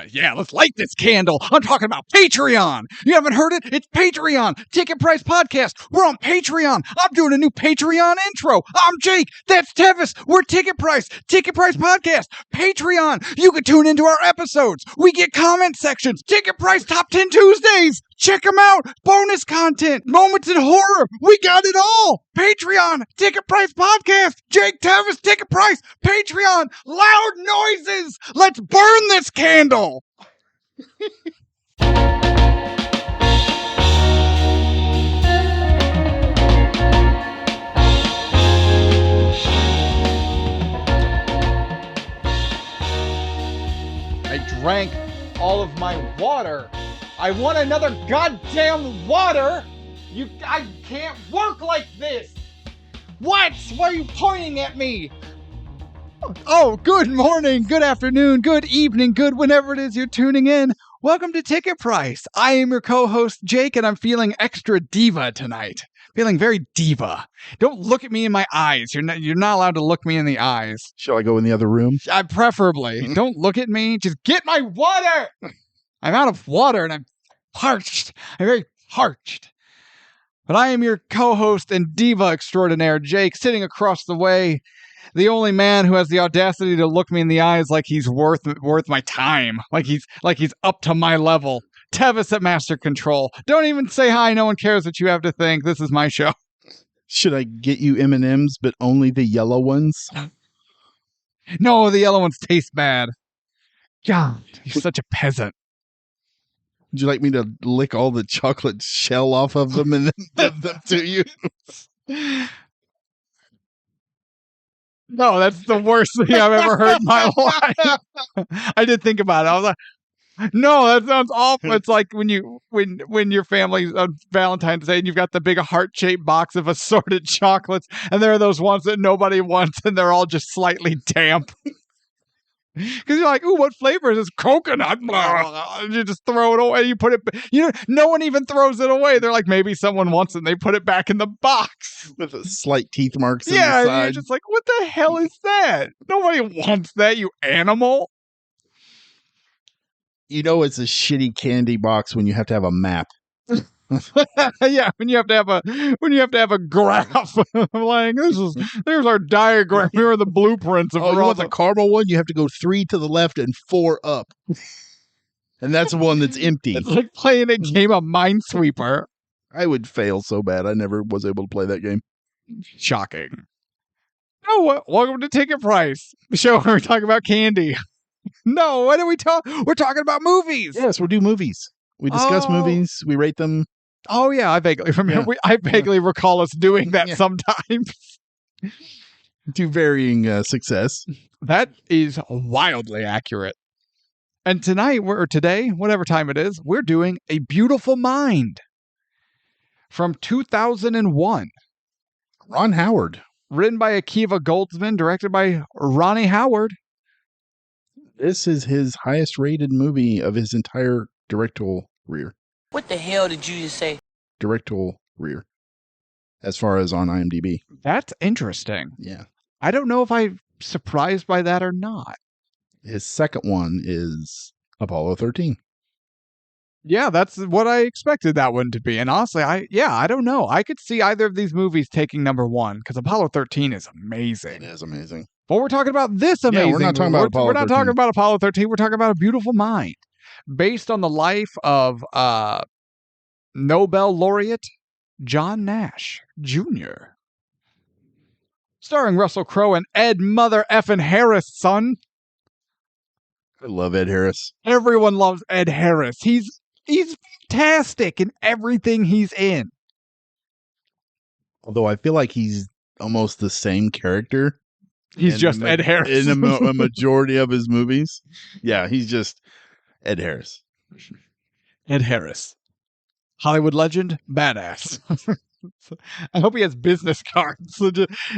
Yeah, let's light this candle. I'm talking about Patreon. You haven't heard it? It's Patreon. Ticket Price Podcast. We're on Patreon. I'm doing a new Patreon intro. I'm Jake. That's Tevis. We're Ticket Price. Ticket Price Podcast. Patreon. You can tune into our episodes. We get comment sections. Ticket Price Top 10 Tuesdays. Check them out. Bonus content. Moments in horror. We got it all. Patreon. Ticket Price Podcast. Jake Tevis. Ticket Price. Patreon. Loud noises. Let's burn this candle. I drank all of my water. I want another goddamn water. I can't work like this. What? Why are you pointing at me? Oh, good morning, good afternoon, good evening, good whenever it is you're tuning in. Welcome to Ticket Price. I am your co-host, Jake, and I'm feeling extra diva tonight. Feeling very diva. Don't look at me in my eyes. You're not allowed to look me in the eyes. Shall I go in the other room? Preferably. Don't look at me. Just get my water. I'm out of water and I'm parched. I'm very parched. But I am your co-host and diva extraordinaire, Jake, sitting across the way. The only man who has the audacity to look me in the eyes like he's worth my time, like he's up to my level. Tevis at Master Control. Don't even say hi. No one cares what you have to think. This is my show. Should I get you M&Ms, but only the yellow ones? No, the yellow ones taste bad. God, you're such a peasant. Would you like me to lick all the chocolate shell off of them and then give them to you? No, that's the worst thing I've ever heard in my life. I did think about it. I was like, no, that sounds awful. It's like when your family's on Valentine's Day and you've got the big heart-shaped box of assorted chocolates, and there are those ones that nobody wants, and they're all just slightly damp. Because you're like, ooh, what flavor is this? Coconut. And you just throw it away. You put it, no one even throws it away. They're like, maybe someone wants it, and they put it back in the box. With the slight teeth marks in the Yeah, side. you're just like, what the hell is that? Nobody wants that, you animal. You know it's a shitty candy box when you have to have a map. Yeah, when you have to have a graph. Like there's our diagram. Here are the blueprints of you want the caramel one? You have to go 3 to the left and 4 up. And that's the one that's empty. It's like playing a game of Minesweeper. I would fail so bad. I never was able to play that game. Shocking. Oh, welcome to Ticket Price, the show where we talk about candy. No, what do we talk? We're talking about movies. Yes, we do movies. We discuss movies. We rate them. Oh, yeah, I vaguely remember. Yeah. I vaguely recall us doing that sometimes. To varying success. That is wildly accurate. And today, whatever time it is, we're doing A Beautiful Mind from 2001. Ron Howard. Written by Akiva Goldsman, directed by Ronnie Howard. This is his highest rated movie of his entire directorial career. What the hell did you just say? Directorial career. As far as on IMDb. That's interesting. Yeah. I don't know if I'm surprised by that or not. His second one is Apollo 13. Yeah, that's what I expected that one to be. And honestly, I don't know. I could see either of these movies taking number one because Apollo 13 is amazing. It is amazing. But we're talking about this amazing. Yeah, we're not talking about Apollo 13. We're not talking about Apollo 13. We're talking about A Beautiful Mind, based on the life of Nobel laureate John Nash Jr. Starring Russell Crowe and Ed Mother Effin Harris, son. I love Ed Harris. Everyone loves Ed Harris. He's fantastic in everything he's in. Although I feel like he's almost the same character. He's just Ed Harris. In a majority of his movies. Yeah, he's just Ed Harris. Ed Harris. Hollywood legend, badass. I hope he has business cards.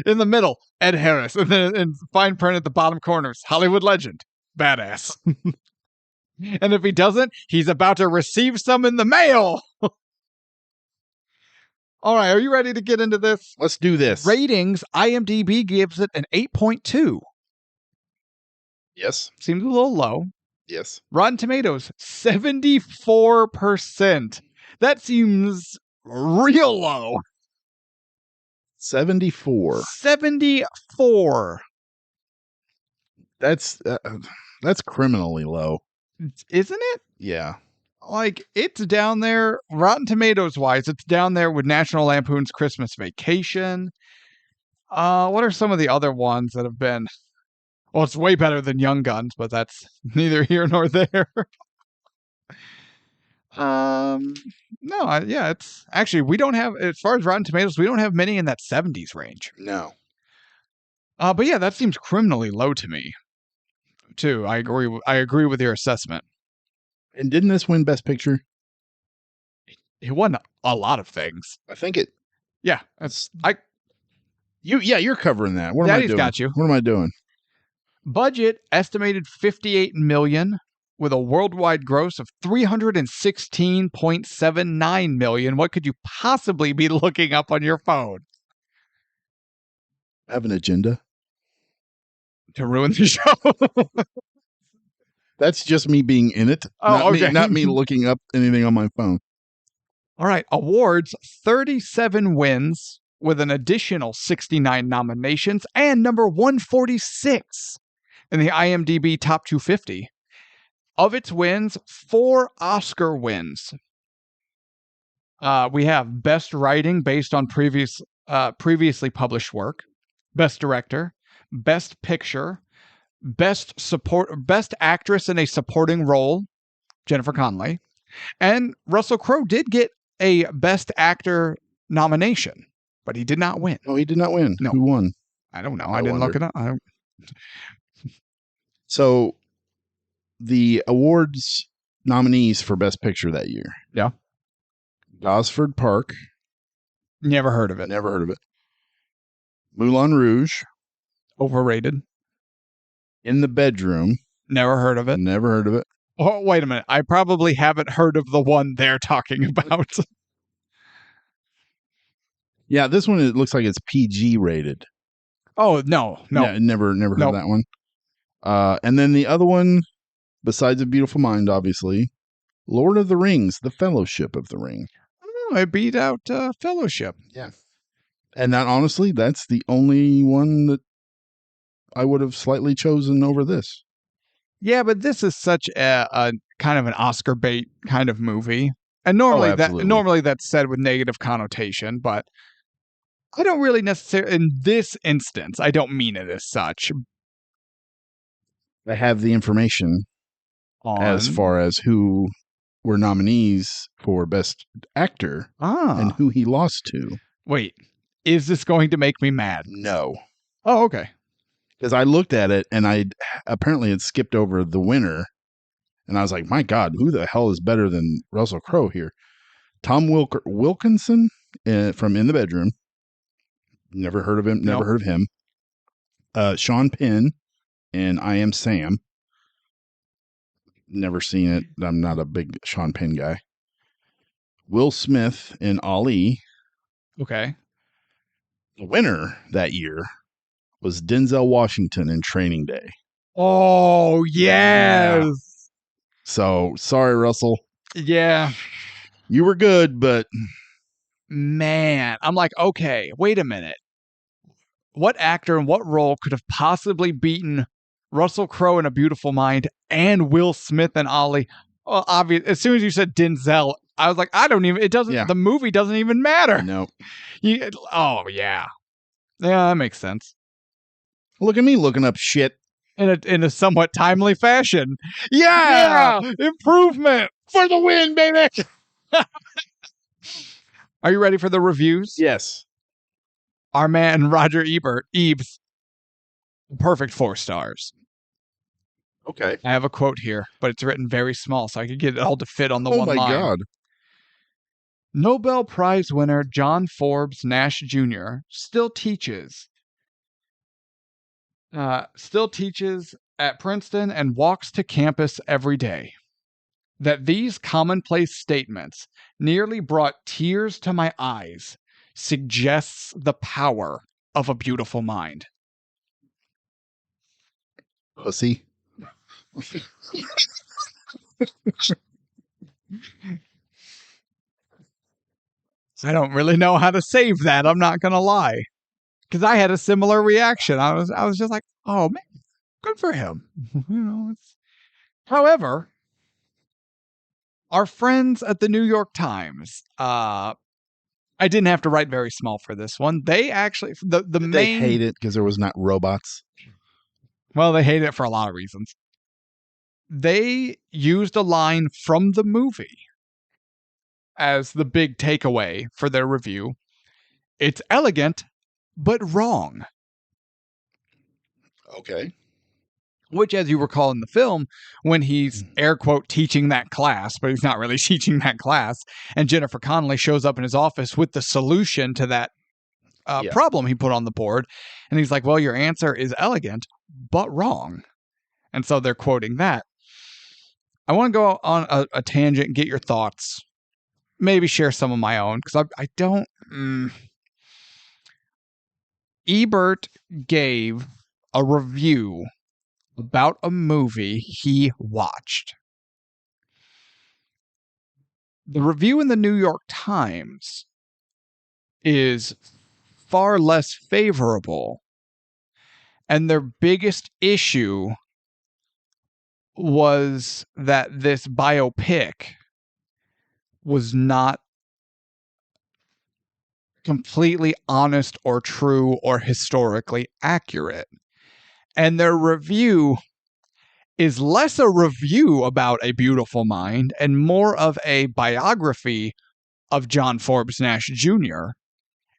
In the middle, Ed Harris. And then in fine print at the bottom corners, Hollywood legend, badass. And if he doesn't, he's about to receive some in the mail. All right, are you ready to get into this? Let's do this. Ratings, IMDb gives it an 8.2. Yes. Seems a little low. Yes. Rotten Tomatoes, 74%. That seems real low. 74. 74. That's criminally low. Isn't it? Yeah. Like, it's down there, Rotten Tomatoes wise, it's down there with National Lampoon's Christmas Vacation. What are some of the other ones that have been? Well, it's way better than Young Guns, but that's neither here nor there. No, yeah, it's actually, we don't have, as far as Rotten Tomatoes, we don't have many in that 70s range. No. But yeah, that seems criminally low to me, too. I agree with your assessment. And didn't this win Best Picture? It won a lot of things. I think it. Yeah, You're covering that. What Daddy's am I doing? got you. What am I doing? Budget estimated $58 million with a worldwide gross of $316.79 million. What could you possibly be looking up on your phone? I have an agenda. To ruin the show. That's just me being in it. Oh, okay. Not me looking up anything on my phone. All right. Awards, 37 wins with an additional 69 nominations and number 146 in the IMDb Top 250. Of its wins, 4 Oscar wins. We have Best Writing based on previously published work, Best Director, Best Picture, Best Actress in a Supporting Role, Jennifer Connelly, and Russell Crowe did get a Best Actor nomination, but he did not win. Oh, he did not win. No. Who won? I don't know. I didn't look it up. So, the awards nominees for Best Picture that year. Yeah. Gosford Park. Never heard of it. Never heard of it. Moulin Rouge. Overrated. In the Bedroom. Never heard of it. Never heard of it. Oh, wait a minute. I probably haven't heard of the one they're talking about. Yeah, this one, it looks like it's PG rated. Oh, no. Yeah, never heard of that one. And then the other one, besides A Beautiful Mind, obviously, Lord of the Rings, The Fellowship of the Ring. Oh, I beat out Fellowship. Yeah. And that, honestly, that's the only one that I would have slightly chosen over this. Yeah, but this is such a kind of an Oscar bait kind of movie. And normally that's said with negative connotation, but I don't really necessarily, in this instance, I don't mean it as such. I have the information as far as who were nominees for Best Actor and who he lost to. Wait, is this going to make me mad? No. Oh, okay. Because I looked at it and I apparently had skipped over the winner. And I was like, my God, who the hell is better than Russell Crowe here? Tom Wilkinson from In the Bedroom. Never heard of him. Never heard of him. Sean Penn in I Am Sam. Never seen it. I'm not a big Sean Penn guy. Will Smith in Ali. Okay. The winner that year was Denzel Washington in Training Day. Oh, yes. Yeah. So, sorry, Russell. Yeah. You were good, but... Man, I'm like, okay, wait a minute. What actor and what role could have possibly beaten Russell Crowe in A Beautiful Mind and Will Smith and Ali? Well, obvious. As soon as you said Denzel, I was like, the movie doesn't even matter. No. Oh, yeah. Yeah, that makes sense. Look at me looking up shit. In a somewhat timely fashion. Yeah! Improvement! For the win, baby! Are you ready for the reviews? Yes. Our man, Roger Ebes, perfect 4 stars. Okay. I have a quote here, but it's written very small, so I could get it all to fit on the one line. Oh, my God. Nobel Prize winner John Forbes Nash Jr. still teaches at Princeton and walks to campus every day. That these commonplace statements nearly brought tears to my eyes suggests the power of a beautiful mind. Pussy. I don't really know how to save that. I'm not gonna lie, because I had a similar reaction. I was just like, "Oh man, good for him." However, our friends at the New York Times, I didn't have to write very small for this one. They actually the Did main they hate it because there was not robots? Well, they hate it for a lot of reasons. They used a line from the movie as the big takeaway for their review. It's elegant, but wrong. Okay. Which, as you recall in the film, when he's air quote teaching that class, but he's not really teaching that class, and Jennifer Connelly shows up in his office with the solution to that problem he put on the board, and he's like, "Well, your answer is elegant, but wrong." And so they're quoting that. I want to go on a tangent and get your thoughts. Maybe share some of my own, because I don't. Ebert gave a review about a movie he watched. The review in the New York Times is far less favorable, and their biggest issue was that this biopic was not completely honest or true or historically accurate. And their review is less a review about A Beautiful Mind and more of a biography of John Forbes Nash Jr.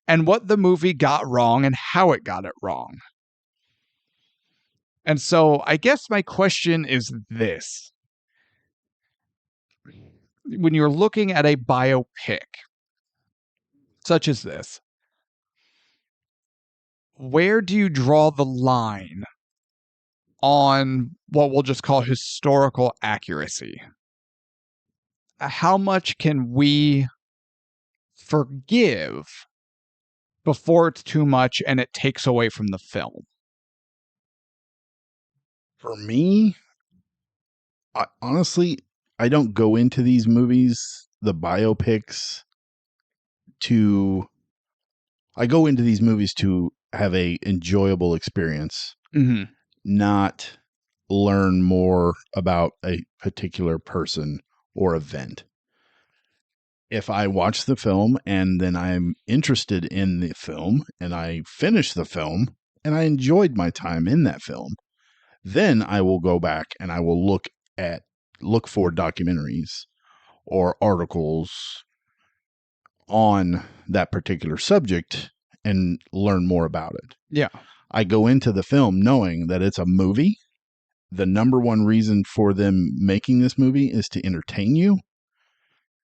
and what the movie got wrong and how it got it wrong. And so I guess my question is this. When you're looking at a biopic such as this, where do you draw the line on what we'll just call historical accuracy? How much can we forgive before it's too much and it takes away from the film? For me, honestly, I don't go into these movies, the biopics, I go into these movies to have a enjoyable experience, not learn more about a particular person or event. If I watch the film and then I'm interested in the film and I finish the film and I enjoyed my time in that film, then I will go back and I will look for documentaries or articles on that particular subject and learn more about it. Yeah. I go into the film knowing that it's a movie. The number one reason for them making this movie is to entertain you.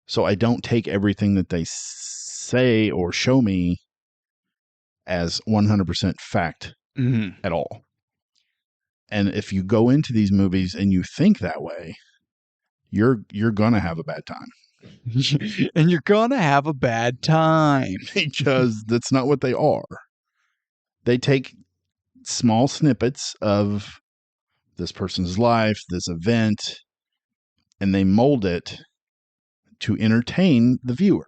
So I don't take everything that they say or show me as 100% fact at all. And if you go into these movies and you think that way, you're going to have a bad time. And you're going to have a bad time. Because that's not what they are. They take small snippets of this person's life, this event, and they mold it to entertain the viewer.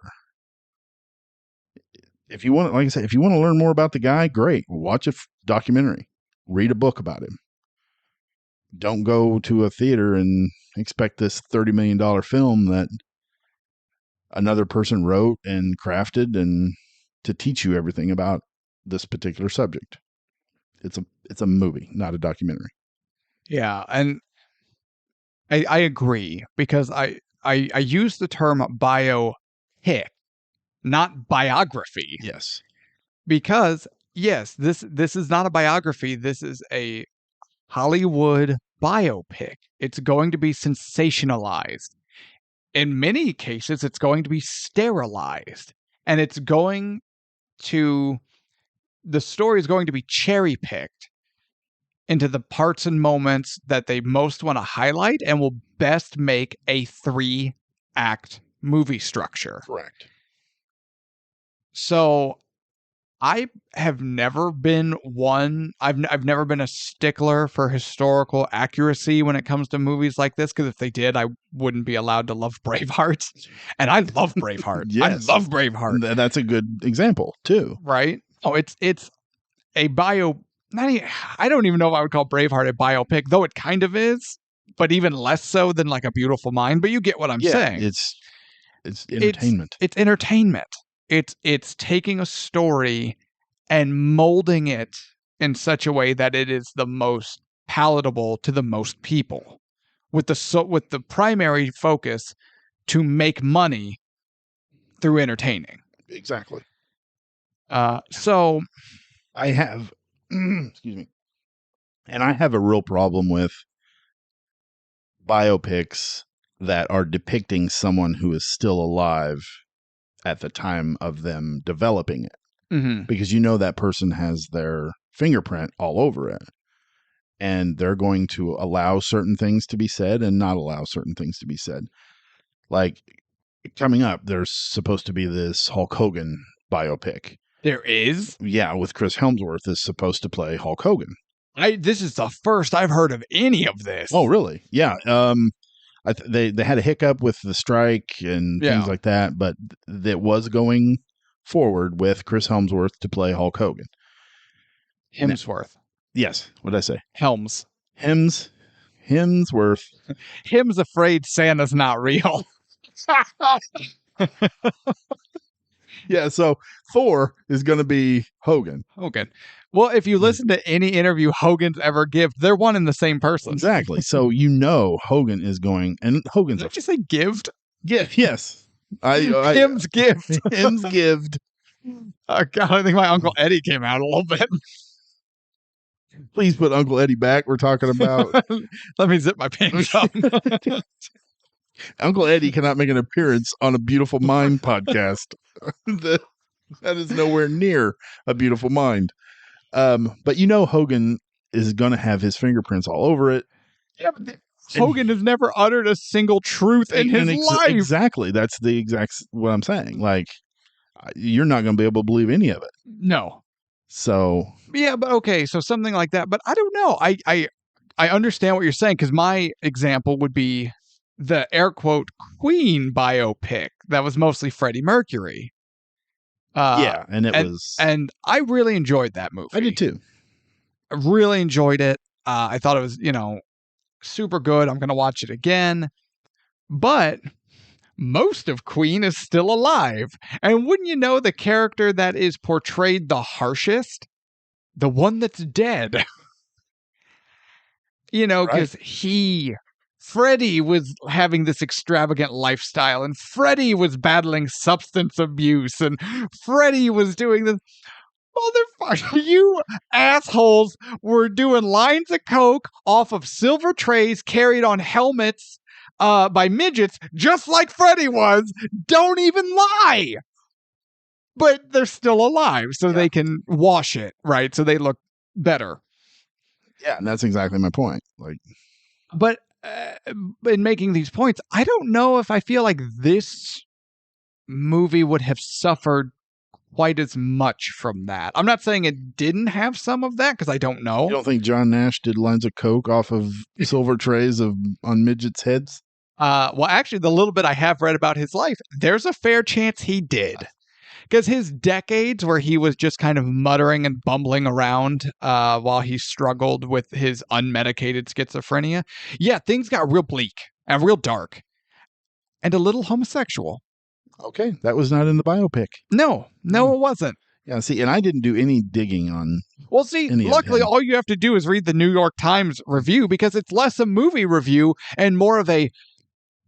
If you want, like I said, if you want to learn more about the guy, great. Watch a documentary. Read a book about him. Don't go to a theater and expect this $30 million film that another person wrote and crafted and to teach you everything about this particular subject. It's a movie, not a documentary. Yeah, and I agree, because I use the term biopic, not biography. Yes. Because yes, this is not a biography. This is a Hollywood biopic. It's going to be sensationalized. In many cases, it's going to be sterilized. And the story is going to be cherry picked into the parts and moments that they most want to highlight and will best make a 3-act movie structure. Correct. So I have never been one. I've never been a stickler for historical accuracy when it comes to movies like this. Because if they did, I wouldn't be allowed to love Braveheart, and I love Braveheart. Yes. I love Braveheart. That's a good example too. Right? Oh, it's a bio. Not even, I don't even know if I would call Braveheart a biopic, though it kind of is, but even less so than like A Beautiful Mind. But you get what I'm saying. It's entertainment. It's entertainment. It's taking a story and molding it in such a way that it is the most palatable to the most people, with the primary focus to make money through entertaining. Exactly. So I have, excuse me, and I have a real problem with biopics that are depicting someone who is still alive at the time of them developing it. mhm. Because that person has their fingerprint all over it, and they're going to allow certain things to be said and not allow certain things to be said. Like coming up, there's supposed to be this Hulk Hogan biopic. There is? Yeah, with Chris Hemsworth is supposed to play Hulk Hogan. This is the first I've heard of any of this. Oh, really? Yeah. They had a hiccup with the strike and things like that, but that was going forward with Chris Hemsworth to play Hulk Hogan. Hemsworth. Yes. What did I say? Helms. Hemsworth. Him's afraid Santa's not real. Yeah, so Thor is going to be Hogan. Hogan. Well, if you listen to any interview Hogan's ever give, they're one and the same person. Exactly. So Hogan is going, and Hogan's Did you say gived? Yes. Him's gift. Him's gift. Oh God, I think my Uncle Eddie came out a little bit. Please put Uncle Eddie back. We're talking about. Let me zip my pants up. Uncle Eddie cannot make an appearance on a Beautiful Mind podcast. That is nowhere near A Beautiful Mind. But Hogan is going to have his fingerprints all over it. Yeah, but Hogan has never uttered a single truth in his life. Exactly. That's the exact what I'm saying. Like, you're not going to be able to believe any of it. No. So. Yeah, but okay. So something like that. But I don't know. I understand what you're saying, because my example would be the air quote Queen biopic that was mostly Freddie Mercury. And I really enjoyed that movie. I did too. I really enjoyed it. I thought it was, super good. I'm going to watch it again. But most of Queen is still alive. And wouldn't you know, the character that is portrayed the harshest, the one that's dead, because Freddie was having this extravagant lifestyle, and Freddie was battling substance abuse, and Freddie was doing this. Motherfucker, you assholes were doing lines of coke off of silver trays carried on helmets by midgets, just like Freddie was. Don't even lie. But they're still alive, so they can wash it, right? So they look better. Yeah, and that's exactly my point. But in making these points, I don't know if I feel like this movie would have suffered quite as much from that. I'm not saying it didn't have some of that, because I don't know. You don't think John Nash did lines of coke off of silver trays on midgets' heads? Well, actually, the little bit I have read about his life, there's a fair chance he did. Because his decades where he was just kind of muttering and bumbling around while he struggled with his unmedicated schizophrenia, things got real bleak and real dark and a little homosexual. Okay, that was not in the biopic. No, it wasn't. Yeah, see, and I didn't do any digging on. Well, see, luckily, all you have to do is read the New York Times review, because it's less a movie review and more of a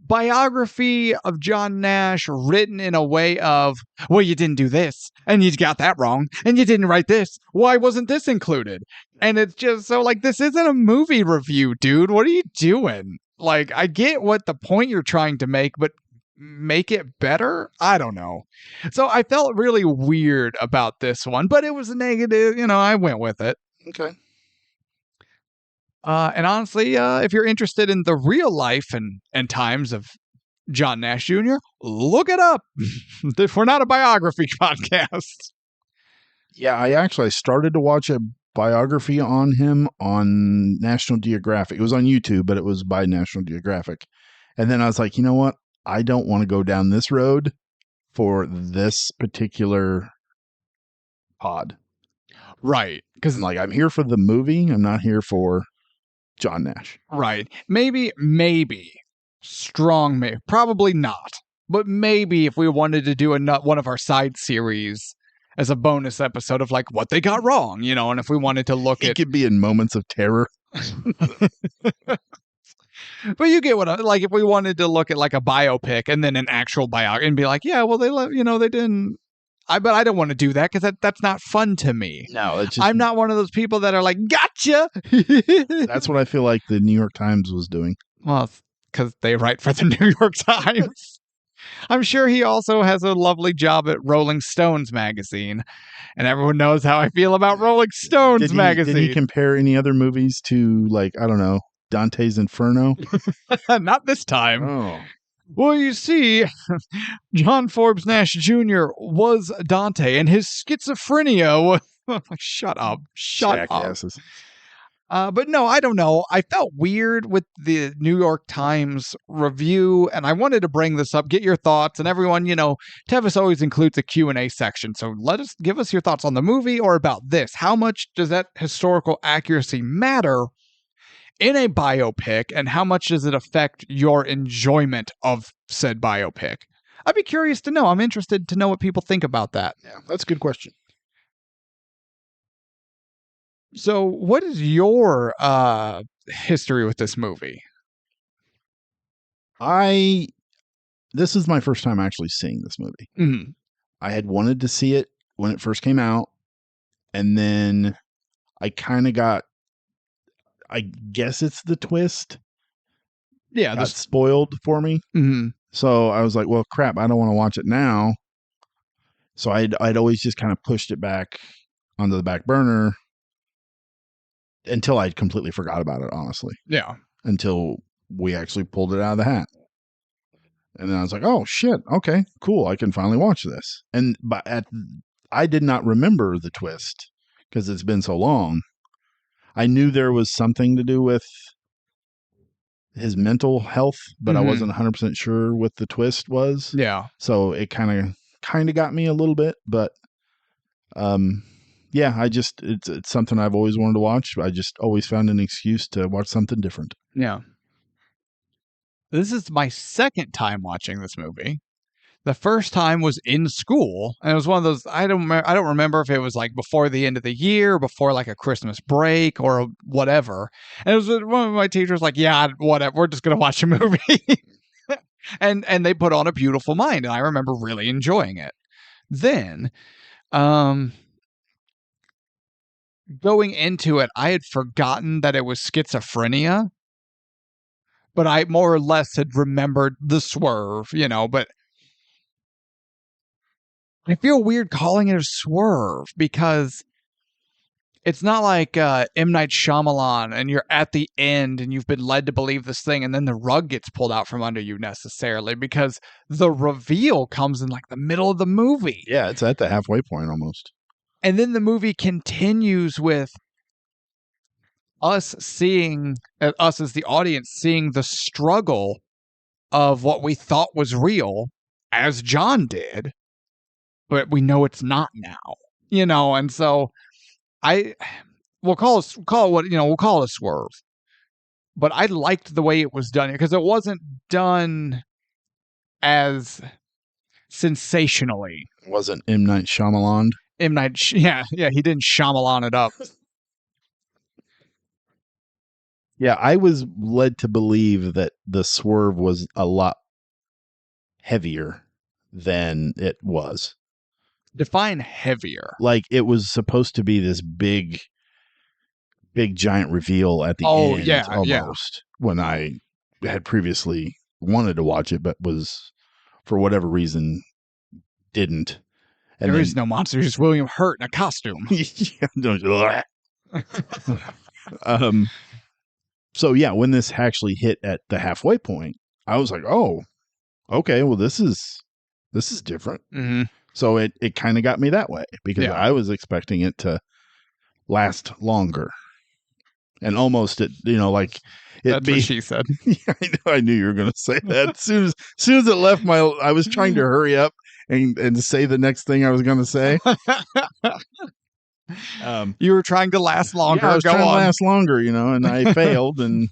biography of John Nash, written in a way of, well, you didn't do this, and you got that wrong, and you didn't write this. Why wasn't this included? And it's just so, this isn't a movie review, dude. What are you doing? I get what the point you're trying to make, but make it better? I don't know. So I felt really weird about this one, but it was a negative, I went with it. Okay. And honestly, if you're interested in the real life and times of John Nash Jr., look it up. We're not a biography podcast. Yeah, I started to watch a biography on him on National Geographic. It was on YouTube, but it was by National Geographic. And then I was like, you know what? I don't want to go down this road for this particular pod. Right. Because I'm here for the movie. I'm not here for John Nash. right. Maybe, strong, maybe, probably not. But maybe if we wanted to do one of our side series as a bonus episode of like what they got wrong, and if we wanted to look It at, could be in moments of terror. but you get what like if we wanted to look at like a biopic and then an actual biography and be like, yeah, well they didn't. But I don't want to do that because that's not fun to me. No, it's just, I'm not one of those people that are like, gotcha. that's what I feel like the New York Times was doing. Well, because they write for the New York Times. I'm sure he also has a lovely job at Rolling Stones magazine, and everyone knows how I feel about Rolling Stones magazine. Did he compare any other movies to, like, I don't know, Dante's Inferno? Not this time. Oh. Well, you see, John Forbes Nash Jr. was Dante, and his schizophrenia was... Shut up. Jackasses. But no, I don't know. I felt weird with the New York Times review, and I wanted to bring this up, get your thoughts, and everyone, Tevis always includes a Q&A section, so give us your thoughts on the movie or about this. How much does that historical accuracy matter in a biopic, and how much does it affect your enjoyment of said biopic? I'd be curious to know. I'm interested to know what people think about that. Yeah, that's a good question. So, what is your history with this movie? This is my first time actually seeing this movie. Mm-hmm. I had wanted to see it when it first came out, and then I kind of got, I guess it's the twist. Yeah, got spoiled for me. Mm-hmm. So I was like, well, crap, I don't want to watch it now. So I'd always just kind of pushed it back onto the back burner until I completely forgot about it, honestly. Yeah. Until we actually pulled it out of the hat. And then I was like, oh, shit. Okay, cool. I can finally watch this. And I did not remember the twist because it's been so long. I knew there was something to do with his mental health, but I wasn't 100% sure what the twist was. Yeah. So it kind of got me a little bit, but yeah, it's something I've always wanted to watch. I just always found an excuse to watch something different. Yeah. This is my second time watching this movie. The first time was in school, and it was one of those, I don't remember if it was like before the end of the year, before like a Christmas break or whatever. And it was one of my teachers like, yeah, whatever, we're just going to watch a movie. and they put on A Beautiful Mind, and I remember really enjoying it. Then, going into it, I had forgotten that it was schizophrenia, but I more or less had remembered the swerve, but I feel weird calling it a swerve because it's not like M. Night Shyamalan and you're at the end and you've been led to believe this thing and then the rug gets pulled out from under you necessarily, because the reveal comes in like the middle of the movie. Yeah, it's at the halfway point almost. And then the movie continues with us as the audience, seeing the struggle of what we thought was real, as John did, but we know it's not now, and so we'll call it a swerve. But I liked the way it was done because it wasn't done as sensationally. It wasn't M. Night Shyamalan. He didn't Shyamalan it up. Yeah, I was led to believe that the swerve was a lot heavier than it was. Define heavier. Like it was supposed to be this big giant reveal at the end. Yeah, almost. When I had previously wanted to watch it, but was for whatever reason didn't. And there is no monster, just William Hurt in a costume. So yeah, when this actually hit at the halfway point, I was like, oh, okay, well this is different. Mm-hmm. So it kind of got me that way because Yeah. I was expecting it to last longer. And almost like That's what she said. Yeah, I knew you were going to say that. As soon as it left I was trying to hurry up and say the next thing I was going to say. You were trying to last longer. Yeah, I was Go trying on. to last longer, and I failed. And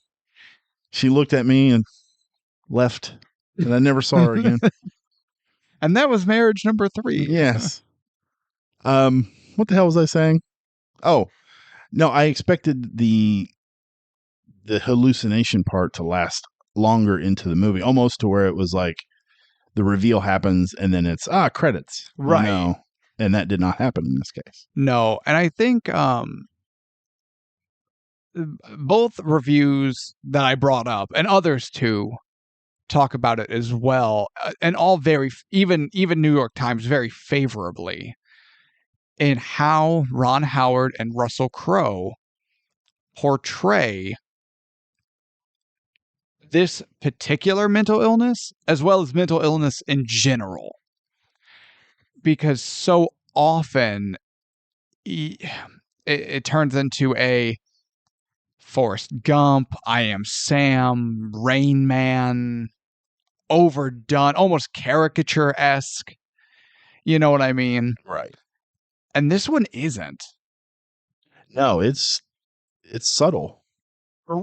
she looked at me and left, and I never saw her again. And that was marriage number 3. Yes. What the hell was I saying? Oh, no, I expected the hallucination part to last longer into the movie, almost to where it was like the reveal happens and then it's credits. Right. And that did not happen in this case. No, and I think both reviews that I brought up and others too talk about it as well, and all very even New York Times very favorably in how Ron Howard and Russell Crowe portray this particular mental illness as well as mental illness in general, because so often it turns into a Forrest Gump, I Am Sam, Rain Man, overdone, almost caricature-esque. You know what I mean? Right. And this one isn't. No, it's subtle.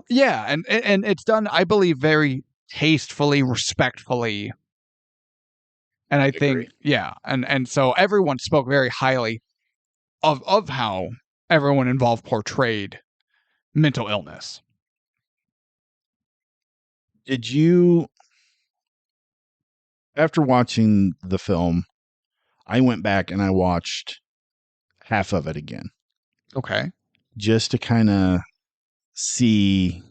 Yeah, and it's done, I believe, very tastefully, respectfully. And I think, yeah, and so everyone spoke very highly of how everyone involved portrayed mental illness. Did you, after watching the film, I went back and I watched half of it again. Okay. Just to kind of see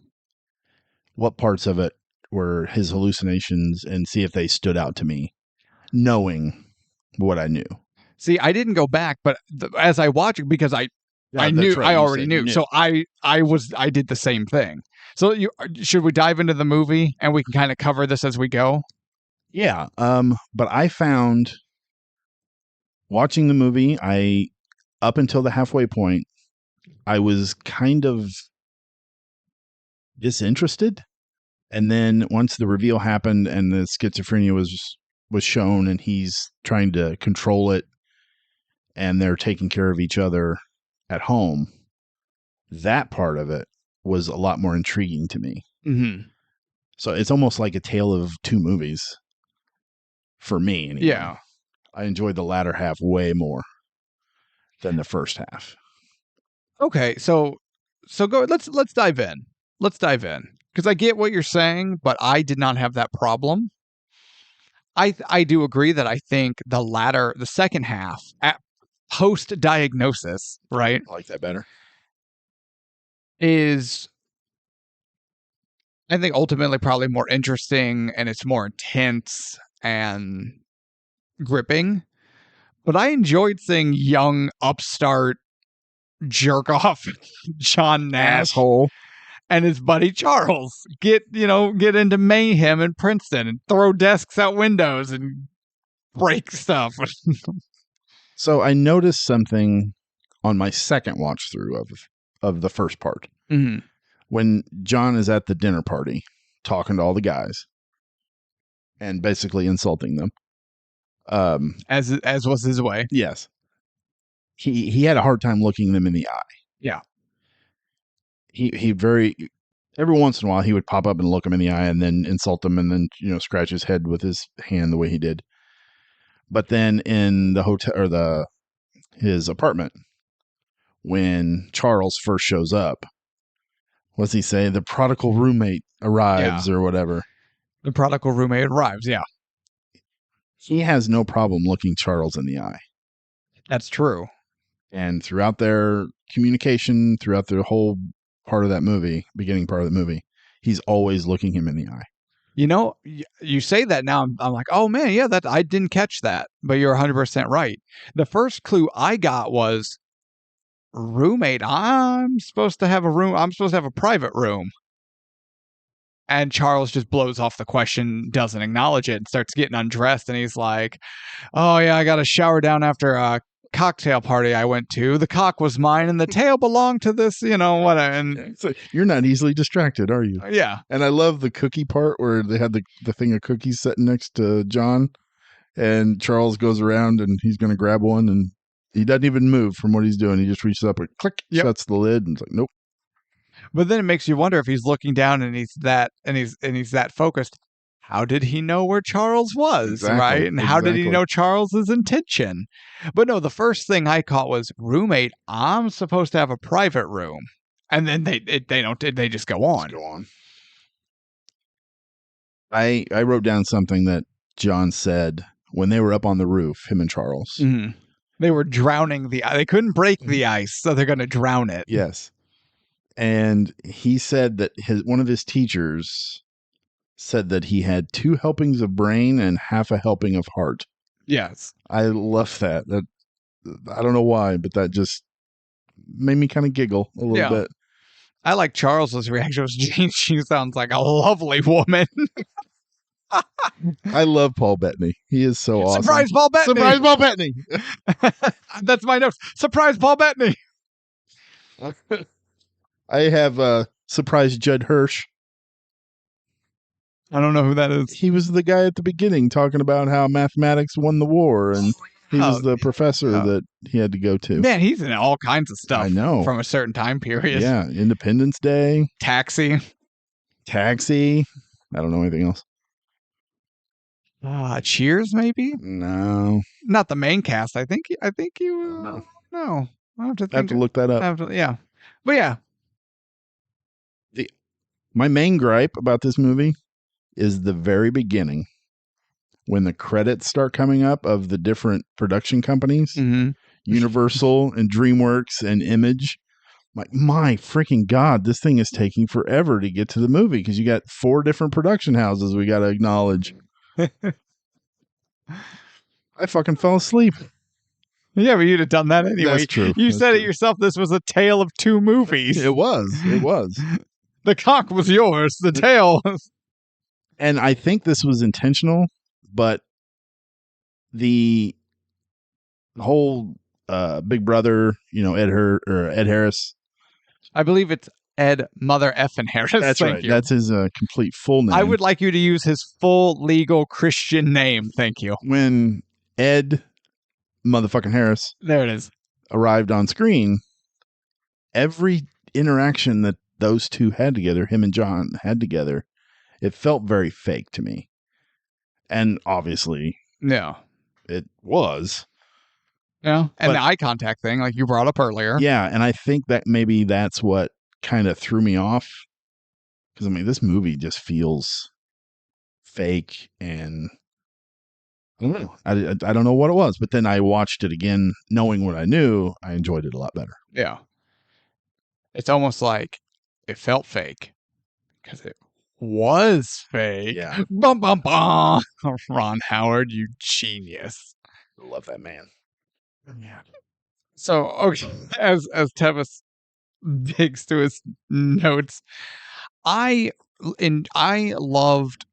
what parts of it were his hallucinations and see if they stood out to me, knowing what I knew. See, I didn't go back, but as I watched it, because I knew, right, I already knew. So I did the same thing. So should we dive into the movie and we can kind of cover this as we go? Yeah. But I found watching the movie, up until the halfway point, I was kind of disinterested. And then once the reveal happened and the schizophrenia was shown and he's trying to control it and they're taking care of each other at home, that part of it was a lot more intriguing to me. Mm-hmm. So it's almost like a tale of two movies for me. Anyway. Yeah. I enjoyed the latter half way more than the first half. Okay, so go. Let's dive in. Let's dive in, because I get what you're saying, but I did not have that problem. I do agree that I think the second half, at post diagnosis, right, I like that better. is, I think, ultimately probably more interesting, and it's more intense and gripping. But I enjoyed seeing young upstart jerk off John Nash Asshole. and his buddy Charles get into mayhem in Princeton and throw desks out windows and break stuff. So I noticed something on my second watch through of the first part. Mm-hmm. When John is at the dinner party talking to all the guys and basically insulting them. As was his way. Yes. He had a hard time looking them in the eye. Yeah. He every once in a while he would pop up and look him in the eye and then insult them and then scratch his head with his hand the way he did. But then in the hotel or his apartment, when Charles first shows up, what's he say? The prodigal roommate arrives or whatever. The prodigal roommate arrives. Yeah, he has no problem looking Charles in the eye. That's true. And throughout their communication, throughout the whole part of that movie, beginning part of the movie, he's always looking him in the eye. You say that now, I'm like, oh man, yeah, that I didn't catch that, but you're 100% right. The first clue I got was roommate. I'm supposed to have a room. I'm supposed to have a private room. And Charles just blows off the question, doesn't acknowledge it, and starts getting undressed. And he's like, "Oh yeah, I got a shower down after a cocktail party I went to. The cock was mine, and the tail belonged to this, what?" And So you're not easily distracted, are you? yeah, And I love the cookie part where they had the thing of cookies sitting next to John, and Charles goes around and he's going to grab one, and he doesn't even move from what he's doing. He just reaches up and click, Yep. shuts the lid, and it's like, nope. but then it makes you wonder if he's looking down and he's that focused. How did he know where Charles was, Exactly, right? And how did he exactly. know Charles's intention? But no, the first thing I caught was roommate. I'm supposed to have a private room, and then they don't. They just go on. Let's go on. I wrote down something that John said when they were up on the roof, him and Charles. Mhm. They were drowning they couldn't break the ice, so they're going to drown it. Yes. And he said that one of his teachers said that he had 2 helpings of brain and half a helping of heart. Yes. I love that. I don't know why, but that just made me kind of giggle a little bit. I like Charles's reaction. She sounds like a lovely woman. I love Paul Bettany. He is so awesome. Surprise Paul Bettany. Surprise Paul Bettany. That's my notes. Surprise Paul Bettany. I have surprise Judd Hirsch. I don't know who that is. He was the guy at the beginning talking about how mathematics won the war, and he was the professor that he had to go to. Man, he's in all kinds of stuff. I know. From a certain time period. Yeah, Independence Day, Taxi. I don't know anything else. Cheers, maybe? No, Not the main cast. I think you. No, I have to think. I have to look that up. Yeah, but yeah. My main gripe about this movie is the very beginning when the credits start coming up of the different production companies, Mm-hmm. Universal and DreamWorks and Image. Like, my freaking God, this thing is taking forever to get to the movie because you got 4 different production houses we got to acknowledge. I fucking fell asleep. Yeah, but you'd have done that anyway. That's true. You That's said it true. yourself. This was a tale of 2 movies. It was. The cock was yours. The tail was... And I think this was intentional, but the whole Big Brother, Ed Harris. I believe it's Ed Mother Effin Harris. That's Thank right. you. That's his complete full name. I would like you to use his full legal Christian name. Thank you. When Ed motherfucking Harris There it is. arrived on screen, every interaction that those two had together, him and John had together, it felt very fake to me. And obviously, No. it was. Yeah. And But- the eye contact thing, like you brought up earlier. Yeah, and I think that maybe that's what kind of threw me off. Because, I mean, this movie just feels fake, and I don't know. I don't know what it was, but then I watched it again, knowing what I knew. I enjoyed it a lot better. Yeah. It's almost like it felt fake because it was fake. Yeah. Bum, bum, bum. Ron Howard, you genius. I love that man. Yeah. So, okay, as Tevis digs to his notes, I loved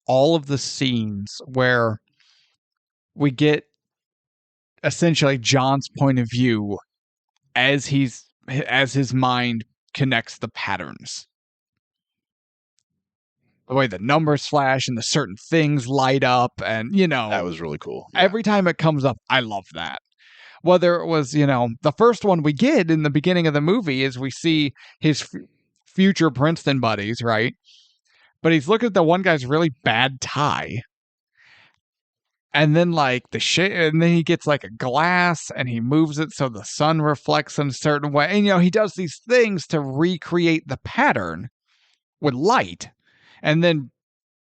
all of the scenes where we get essentially John's point of view as his mind connects the patterns. The way the numbers flash and the certain things light up, and That was really cool. Yeah. every time it comes up, I love that. Whether it was, the first one we get in the beginning of the movie is we see his future Princeton buddies, right? But he's looking at the one guy's really bad tie. And then and then he gets like a glass and he moves it so the sun reflects in a certain way. And he does these things to recreate the pattern with light. And then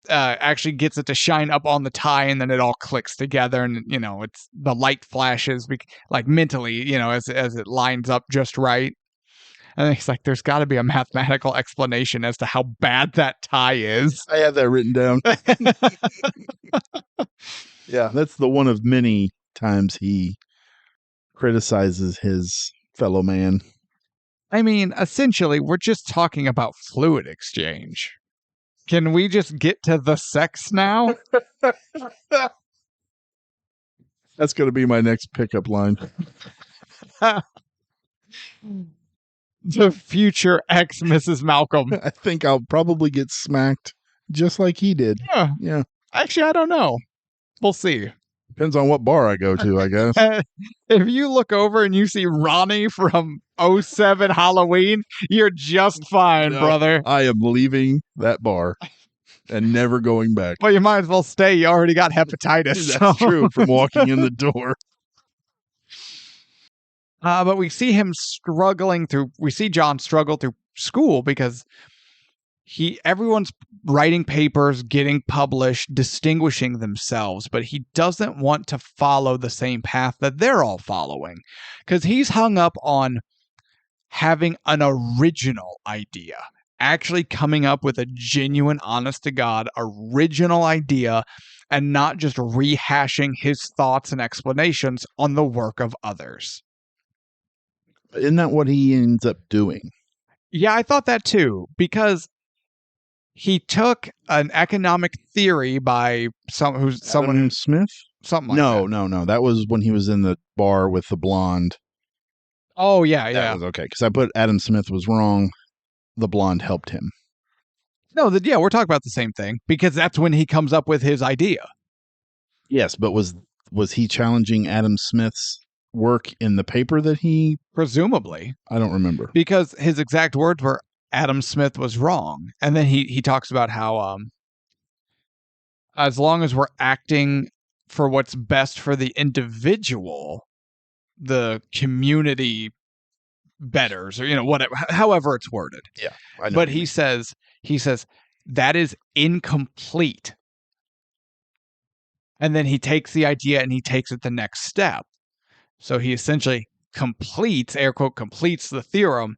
actually gets it to shine up on the tie, and then it all clicks together, and it's the light flashes like mentally, as it lines up just right. And he's like, there's got to be a mathematical explanation as to how bad that tie is. I have that written down. Yeah, that's the one of many times he criticizes his fellow man. I mean, essentially, we're just talking about fluid exchange. Can we just get to the sex now? That's going to be my next pickup line. The future ex Mrs. Malcolm. I think I'll probably get smacked just like he did. Yeah. Actually, I don't know. We'll see. Depends on what bar I go to, I guess. If you look over and you see Ronnie from 07 Halloween, you're just fine, No, brother. I am leaving that bar and never going back. Well, you might as well stay. You already got hepatitis. That's true from walking in the door. But we see him we see John struggle through school because everyone's writing papers, getting published, distinguishing themselves, but he doesn't want to follow the same path that they're all following because he's hung up on having an original idea, actually coming up with a genuine, honest to God, original idea and not just rehashing his thoughts and explanations on the work of others. Isn't that what he ends up doing? Yeah, I thought that too, because he took an economic theory by someone Smith? something like that. No. That was when he was in the bar with the blonde. Oh, yeah. That was okay, because I put Adam Smith was wrong. The blonde helped him. No, we're talking about the same thing, because that's when he comes up with his idea. Yes, but was he challenging Adam Smith's work in the paper that he... Presumably. I don't remember. Because his exact words were, Adam Smith was wrong. And then he talks about how as long as we're acting for what's best for the individual, the community betters, or whatever, however it's worded. Yeah, I know. But he says that is incomplete. And then he takes the idea and he takes it the next step. So he essentially completes, air quote, completes the theorem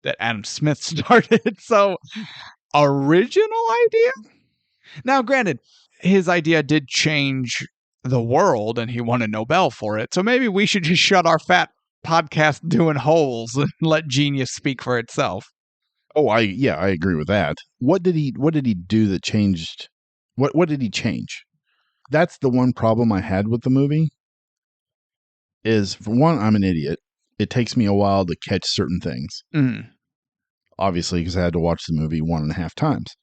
that Adam Smith started. So, original idea? Now, granted, his idea did change the world and he won a Nobel for it. So maybe we should just shut our fat podcast doing holes and let genius speak for itself. Oh, I agree with that. What did he do that changed? What did he change? That's the one problem I had with the movie. Is, for one, I'm an idiot. It takes me a while to catch certain things. Mm. Obviously, because I had to watch the movie 1.5 times.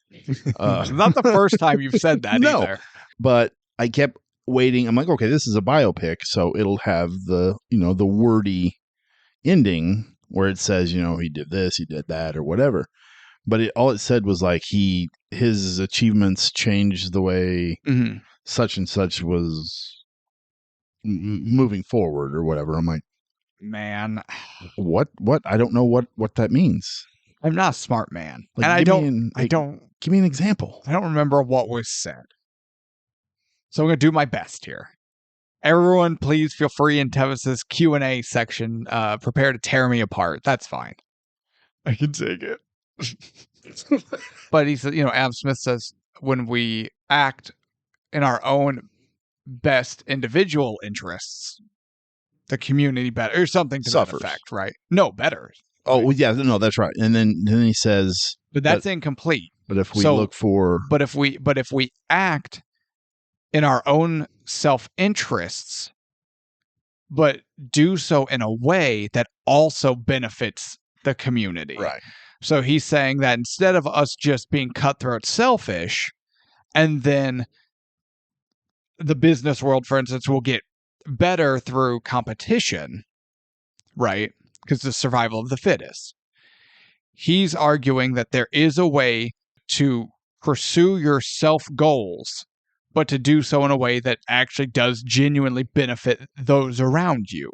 Not the first time you've said that either. But I kept waiting. I'm like, okay, this is a biopic, so it'll have the wordy ending where it says, he did this, he did that, or whatever. But all it said was like his achievements changed the way such and such was moving forward or whatever. I'm like, man, what? I don't know what that means. I'm not a smart man, like, and I don't give me an example. I don't remember what was said, so I'm gonna do my best here. Everyone, please feel free in Tevis's Q&A section. Prepare to tear me apart. That's fine. I can take it. But he said, Adam Smith says, when we act in our own best individual interests, the community better, or something to suffers. That effect, right? No, better. Oh, well, yeah, no, that's right. And then he says, but that's incomplete. But if we look for, but if we act in our own self-interests, but do so in a way that also benefits the community. Right. So he's saying that instead of us just being cutthroat selfish, and then the business world, for instance, will get better through competition, right? Because the survival of the fittest. He's arguing that there is a way to pursue your self-goals, but to do so in a way that actually does genuinely benefit those around you.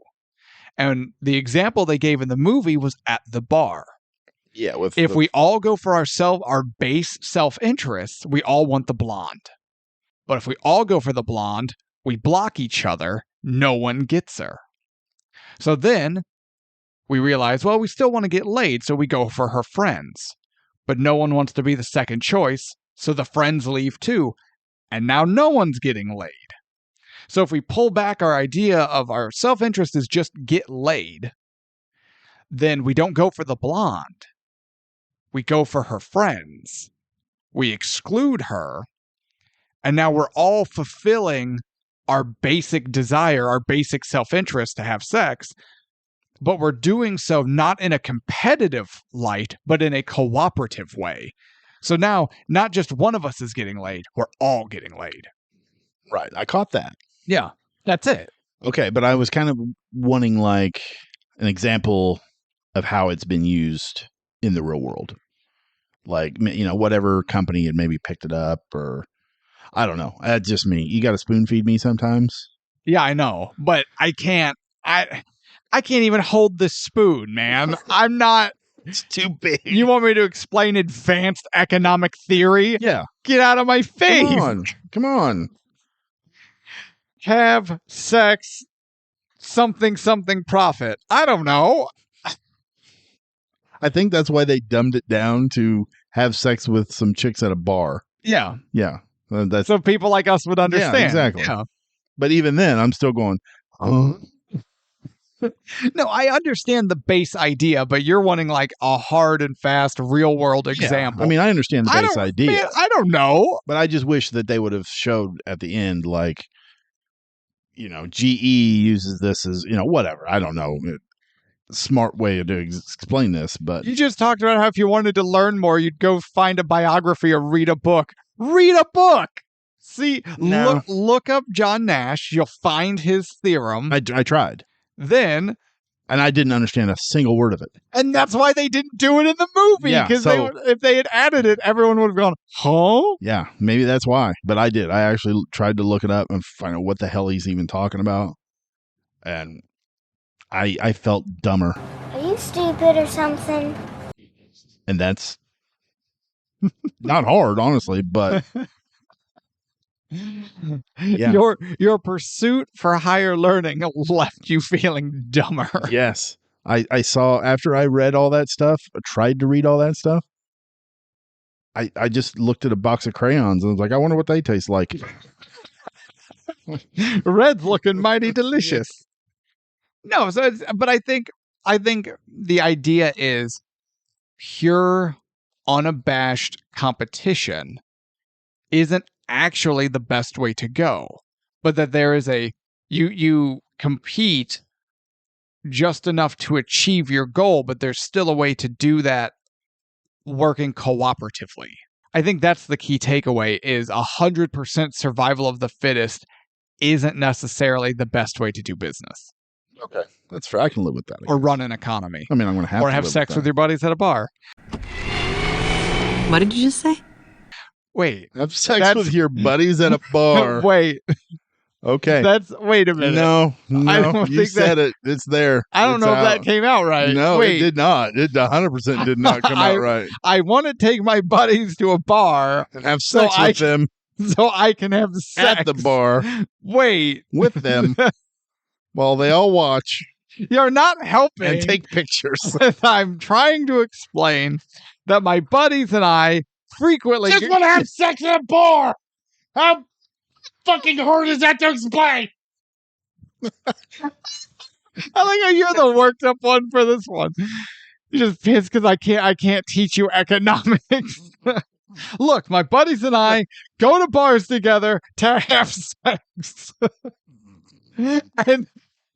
And the example they gave in the movie was at the bar. Yeah, if we all go for our base self-interests, we all want the blonde. But if we all go for the blonde, we block each other, no one gets her. So then we realize, well, we still want to get laid, so we go for her friends. But no one wants to be the second choice, so the friends leave too. And now no one's getting laid. So if we pull back our idea of our self-interest is just get laid, then we don't go for the blonde. We go for her friends. we exclude her, and now we're all fulfilling our basic desire, our basic self-interest to have sex, but we're doing so not in a competitive light, but in a cooperative way. So now, not just one of us is getting laid, we're all getting laid. Right. I caught that. Yeah, that's it. Okay, but I was kind of wanting like an example of how it's been used in the real world. Like, whatever company had maybe picked it up, or I don't know. That's just me. You got to spoon feed me sometimes. Yeah, I know, but I can't even hold this spoon, man. I'm not. It's too big. You want me to explain advanced economic theory? Yeah. Get out of my face. Come on. Have sex, something profit. I don't know. I think that's why they dumbed it down to have sex with some chicks at a bar. Yeah. Yeah. That's So people like us would understand. Yeah, exactly. Yeah. But even then, I'm still going, No, I understand the base idea, but you're wanting like a hard and fast real world example. I mean, I understand the base idea. Man, I don't know. But I just wish that they would have showed at the end, like, GE uses this as, whatever. I don't know. Smart way to explain this, but You just talked about how if you wanted to learn more, you'd go find a biography or read a book. Read a book. See, No. look up John Nash. You'll find his theorem. I tried. Then, and I didn't understand a single word of it. And that's why they didn't do it in the movie. Yeah, Because so- if they had added it, everyone would have gone, huh? Yeah, maybe that's why. But I did. I actually tried to look it up and find out what the hell he's even talking about. And I felt dumber. Are you stupid or something? And that's not hard, honestly, but Yeah. Your pursuit for higher learning left you feeling dumber. yes. I saw, after I read all that stuff, or tried to read all that stuff, I just looked at a box of crayons and was like, I wonder what they taste like. Red's looking mighty delicious. No, but I think the idea is pure, unabashed competition isn't actually the best way to go, but that there is you compete just enough to achieve your goal, but there's still a way to do that working cooperatively. I think that's the key takeaway: is 100% survival of the fittest isn't necessarily the best way to do business. Okay. That's fair. I can live with that. Or run an economy. I mean, I'm going to have Or to have live sex with that. your buddies at a bar. What did you just say? Wait. Have sex That's- with your buddies at a bar. Wait. Okay. Wait a minute. No, I don't you think said it. It's there. I don't It's know if out. that came out right. No, Wait. it did not. It 100% did not come out right. I want to take my buddies to a bar And have So sex I with them so I can have sex. at the bar Wait. with them while they all watch You're not helping. and take pictures. I'm trying to explain that my buddies and I frequently want to have sex at a bar. How fucking hard is that to explain? I like how you're the worked up one for this one. You're just pissed because I can't teach you economics. Look, my buddies and I go to bars together to have sex. And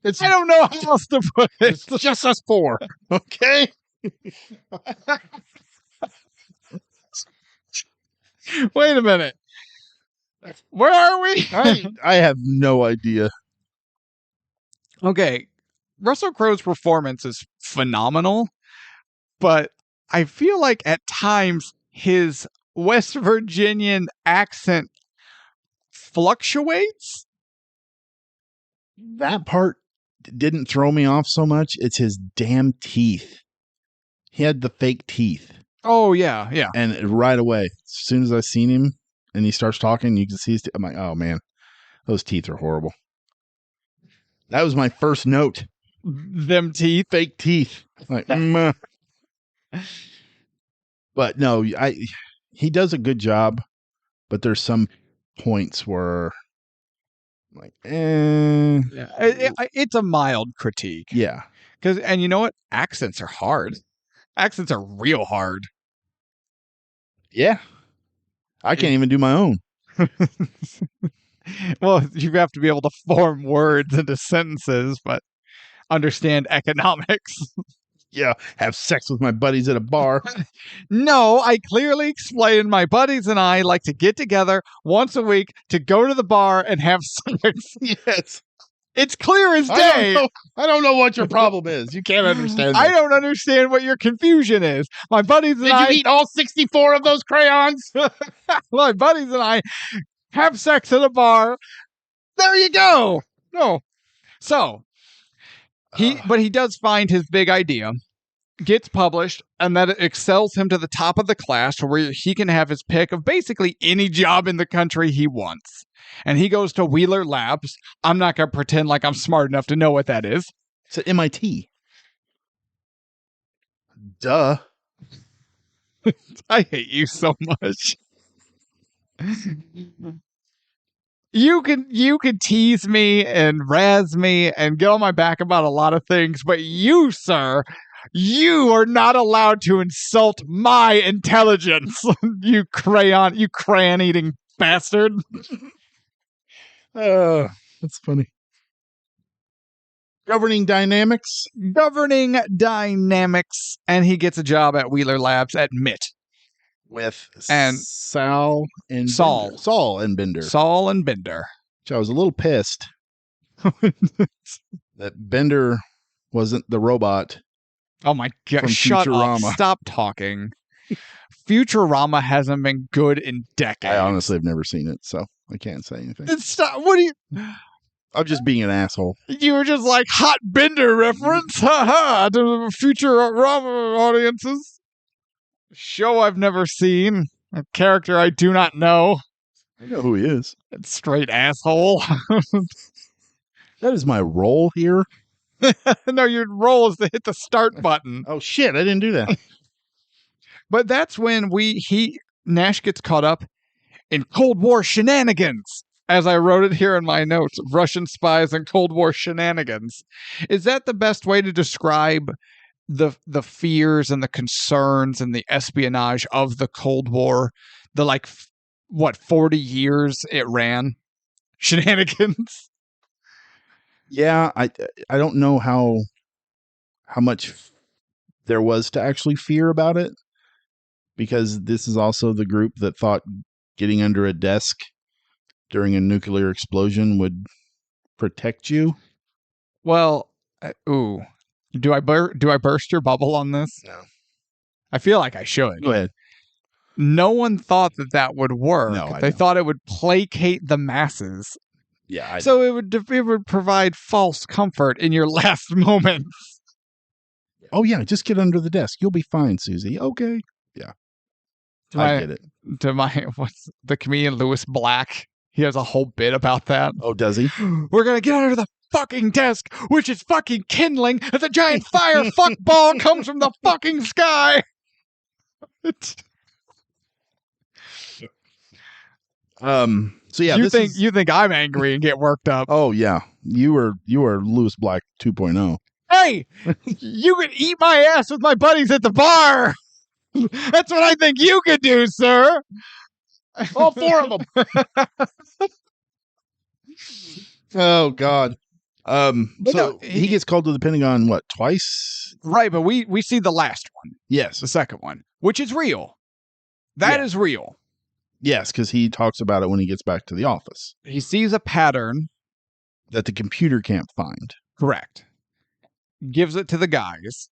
It's I don't know how else to put it. It's just us four. Okay. Wait a minute. Where are we? I have no idea. Okay. Russell Crowe's performance is phenomenal, but I feel like at times his West Virginian accent fluctuates. That part didn't throw me off so much. It's his damn teeth. He had the fake teeth. Oh, yeah, yeah. And right away, as soon as I seen him and he starts talking, you can see his teeth. I'm like, oh man, those teeth are horrible. That was my first note. Them teeth. Fake teeth. Like, But no, he does a good job, but there's some points where I'm like, Yeah. It's a mild critique. yeah. And you know what? Accents are hard. Accents are real hard. Yeah. I can't even do my own. Well, you have to be able to form words into sentences, but understand economics. Yeah, have sex with my buddies at a bar. No, I clearly explained my buddies and I like to get together once a week to go to the bar and have sex. Yes. It's clear as day. I don't know what your problem is. You can't understand I this. don't understand what your confusion is. My buddies and Did you eat all 64 of those crayons? my buddies and I have sex at a bar. There you go. No. So, but he does find his big idea, gets published, and that excels him to the top of the class where he can have his pick of basically any job in the country he wants. And he goes to Wheeler Labs. I'm not going to pretend like I'm smart enough to know what that is. It's at MIT. Duh. I hate you so much. You can tease me and razz me and get on my back about a lot of things, but you, sir, you are not allowed to insult my intelligence. You crayon eating bastard. That's funny. Governing dynamics, and he gets a job at Wheeler Labs at MIT with and Saul and Saul. Bender. Saul and Bender. Saul and Bender. Which I was a little pissed that Bender wasn't the robot. Oh my god! From Shut Futurama. up! Stop talking. Futurama hasn't been good in decades. I honestly have never seen it, so I can't say anything. Stop! What do you? I'm just being an asshole. You were just like hot Bender reference, haha, to the Futurama audiences. Show I've never seen, a character I do not know. I know who he is. That straight asshole. That is my role here. No, your role is to hit the start button. Oh shit! I didn't do that. But that's when Nash gets caught up in Cold War shenanigans. As I wrote it here in my notes, Russian spies and Cold War shenanigans. Is that the best way to describe the fears and the concerns and the espionage of the Cold War? The 40 years it ran? Shenanigans? Yeah, I don't know how much there was to actually fear about it, because this is also the group that thought getting under a desk during a nuclear explosion would protect you. Well, do I burst your bubble on this? No. I feel like I should. Go ahead. No one thought that would work. No, they thought it would placate the masses. Yeah. So it would provide false comfort in your last moments. Oh yeah, just get under the desk. You'll be fine, Susie. Okay. Yeah. I get it. What's the comedian Louis Black? He has a whole bit about that. Oh, does he? We're gonna get under the fucking desk, which is fucking kindling, as a giant fire fuck ball comes from the fucking sky. So yeah, you think I'm angry and get worked up? Oh yeah, you are Louis Black 2.0. Hey, you can eat my ass with my buddies at the bar. That's what I think you could do, sir. All four of them. Oh God. He gets called to the Pentagon twice? Right, but we see the last one. Yes, the second one, which is real. That is real. Yes, because he talks about it when he gets back to the office. He sees a pattern that the computer can't find. Correct. Gives it to the guys.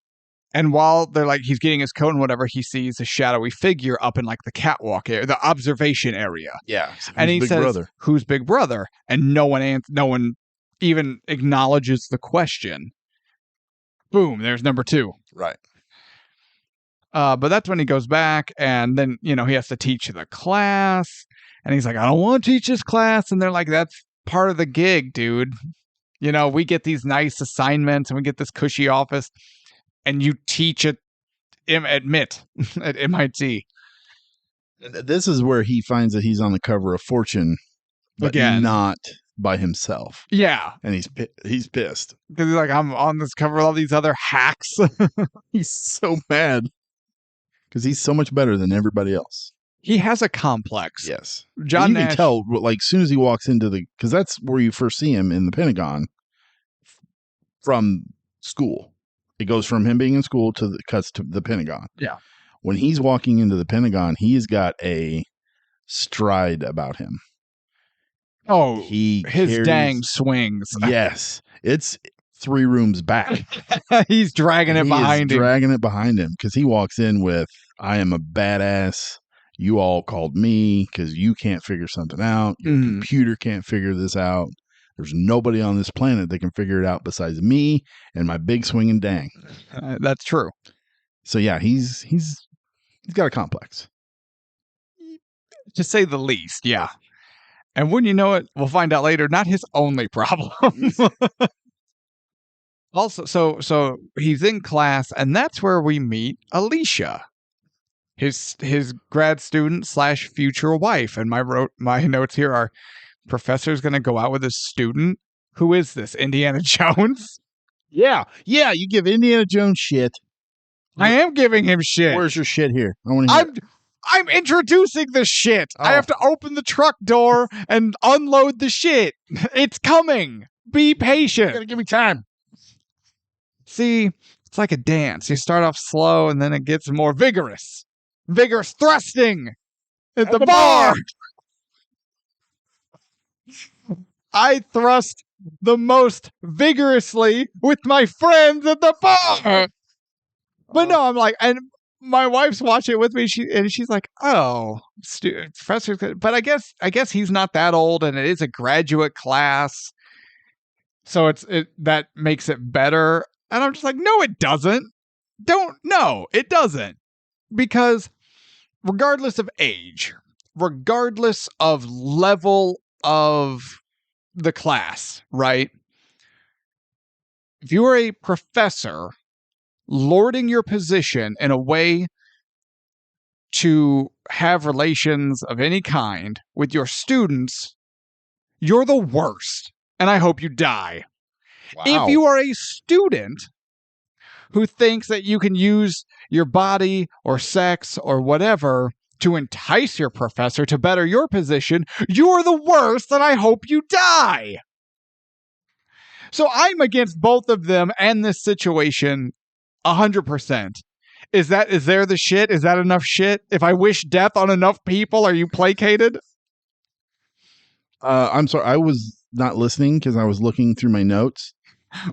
And while they're he's getting his coat and whatever, he sees a shadowy figure up in the catwalk area, the observation area. Yeah. And he says, who's Big Brother? And no one even acknowledges the question. Boom, there's number 2. Right. But that's when he goes back, and then, he has to teach the class. And he's like, I don't want to teach this class. And they're like, that's part of the gig, dude. We get these nice assignments, and we get this cushy office. And you teach at MIT. At MIT. This is where he finds that he's on the cover of Fortune, but not by himself. Yeah, and he's pissed because he's like, I'm on this cover with all these other hacks. He's so mad because he's so much better than everybody else. He has a complex. Yes. John And you Nash. can tell, like, as soon as he walks into because that's where you first see him in the Pentagon from school. It goes from him being in school to cuts to the Pentagon. Yeah. When he's walking into the Pentagon, he's got a stride about him. Oh, His dang swings. Yes. It's 3 rooms back. He's dragging it behind him. Dragging it behind him because he walks in with, I am a badass. You all called me because you can't figure something out. Your computer can't figure this out. There's nobody on this planet that can figure it out besides me and my big swinging dang. That's true. So yeah, he's got a complex, to say the least. Yeah. And wouldn't you know it, we'll find out later, not his only problem. Also, so he's in class, and that's where we meet Alicia, his grad student / future wife. And my notes here are, professor's going to go out with a student. Who is this? Indiana Jones? Yeah, you give Indiana Jones shit. I am giving him shit. Where's your shit here? I want to hear. I'm introducing the shit. Oh. I have to open the truck door and unload the shit. It's coming. Be patient. You gotta give me time. See, it's like a dance. You start off slow and then it gets more vigorous. Vigorous thrusting at the bar. I thrust the most vigorously with my friends at the bar. But no, I'm like, and my wife's watching it with me. She's like, "Oh, professor." But I guess he's not that old, and it is a graduate class, so that makes it better. And I'm just like, no, it doesn't. It doesn't, because regardless of age, regardless of level of the class, right? If you are a professor lording your position in a way to have relations of any kind with your students, you're the worst, and I hope you die. Wow. If you are a student who thinks that you can use your body or sex or whatever to entice your professor to better your position, you're the worst, and I hope you die. So I'm against both of them and this situation 100%. Is there the shit? Is that enough shit? If I wish death on enough people, are you placated? I'm sorry. I was not listening because I was looking through my notes.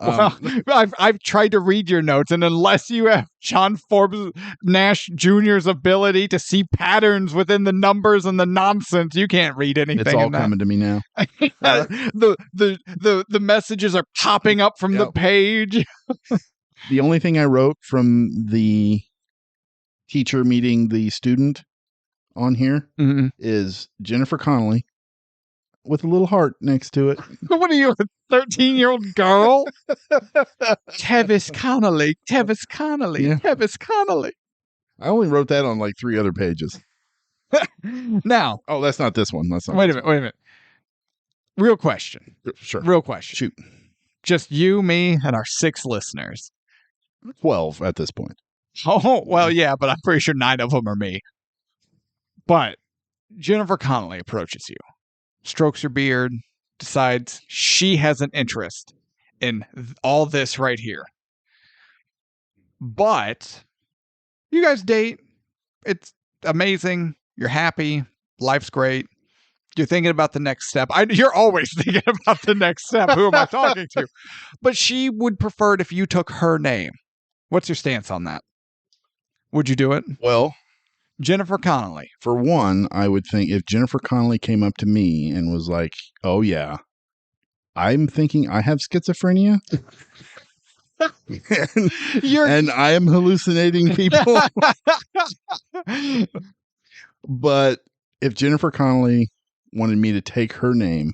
Well, I've tried to read your notes, and unless you have John Forbes Nash Jr.'s ability to see patterns within the numbers and the nonsense, you can't read anything. It's all coming to me now. The messages are popping up from the page. The only thing I wrote from the teacher meeting the student on here is Jennifer Connelly with a little heart next to it. What are you, a 13-year-old girl? Tevis Connelly. Yeah. Tevis Connelly. I only wrote that on like 3 other pages. Now. Oh, that's not this one. Wait a minute. Real question. Sure. Real question. Shoot. Just you, me, and our 6 listeners. 12 at this point. Oh, well, yeah, but I'm pretty sure 9 of them are me. But Jennifer Connelly approaches you, strokes your beard, decides she has an interest in all this right here. But you guys date. It's amazing. You're happy. Life's great. You're thinking about the next step. You're always thinking about the next step. Who am I talking to? But she would prefer it if you took her name. What's your stance on that? Would you do it? Well, Jennifer Connelly. For one, I would think if Jennifer Connelly came up to me and was like, "Oh yeah, I'm thinking I have schizophrenia." and I am hallucinating people. But if Jennifer Connelly wanted me to take her name,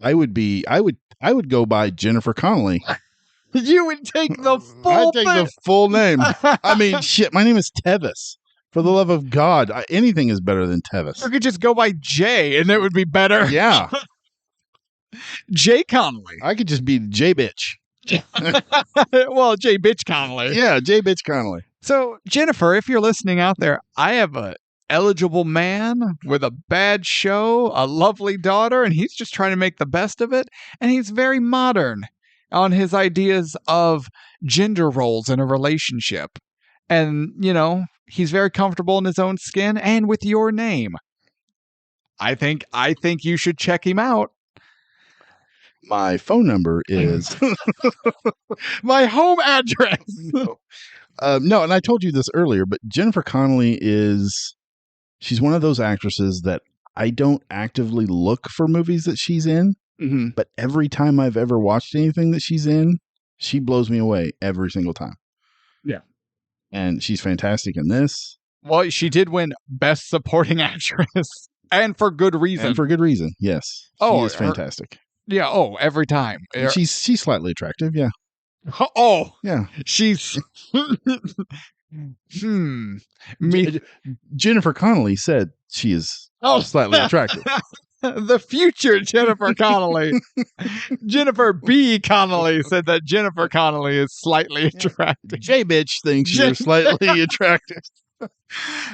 I would go by Jennifer Connelly. You would take the full I'd take the full name. I mean, shit, my name is Tevis. For the love of God, anything is better than Tevis. You could just go by Jay and it would be better. Yeah. Jay Connelly. I could just be J Bitch. Well, Jay Bitch Connelly. Yeah, J Bitch Connelly. So, Jennifer, if you're listening out there, I have a eligible man with a bad show, a lovely daughter, and he's just trying to make the best of it. And he's very modern on his ideas of gender roles in a relationship. And, he's very comfortable in his own skin and with your name. I think you should check him out. My phone number is my home address. No, and I told you this earlier, but Jennifer Connelly she's one of those actresses that I don't actively look for movies that she's in, but every time I've ever watched anything that she's in, she blows me away every single time. Yeah. And she's fantastic in this. Well, she did win Best Supporting Actress, and for good reason. And for good reason, yes. She is fantastic. Every time. And she's slightly attractive, yeah. Oh, yeah. She's Jennifer Connelly said she is slightly attractive. The future Jennifer Connelly. Jennifer B. Connelly said that Jennifer Connelly is slightly attractive. J-Bitch thinks you're slightly attractive.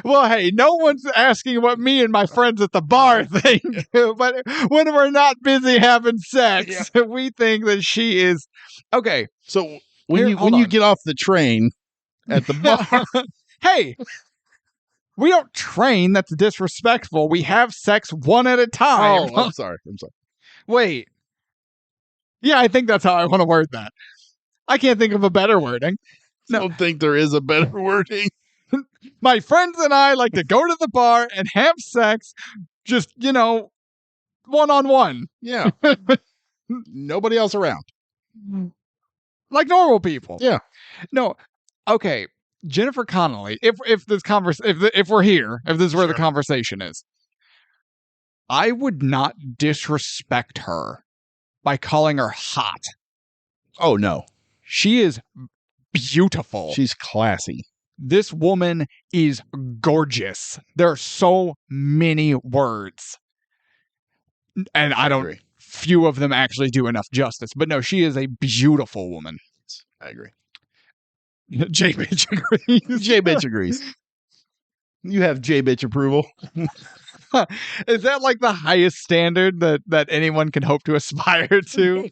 Well, hey, no one's asking what me and my friends at the bar think, but when we're not busy having sex, we think that she is okay. So when you get off the train at the bar, hey, we don't train. That's disrespectful. We have sex one at a time. Oh, I'm sorry. Wait. Yeah, I think that's how I want to word that. I can't think of a better wording. No. I don't think there is a better wording. My friends and I like to go to the bar and have sex, just, one-on-one. Yeah. Nobody else around. Like normal people. Yeah. No. Okay. Jennifer Connelly, if we're here, if this is where the conversation is, I would not disrespect her by calling her hot. Oh, no. She is beautiful. She's classy. This woman is gorgeous. There are so many words. And few of them actually do enough justice. But no, she is a beautiful woman. I agree. J-Bitch agrees. J-Bitch agrees. You have J-Bitch approval. Is that like the highest standard that anyone can hope to aspire to?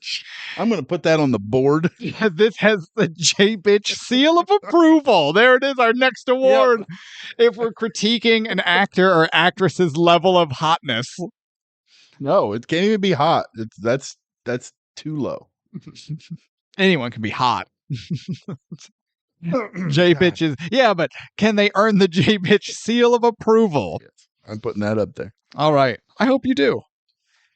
I'm going to put that on the board. This has the J-Bitch seal of approval. There it is, our next award. Yep. If we're critiquing an actor or actress's level of hotness. No, it can't even be hot. That's too low. Anyone can be hot. J-Bitches. Yeah, but can they earn the J-Bitch seal of approval? Yes. I'm putting that up there. All right. I hope you do.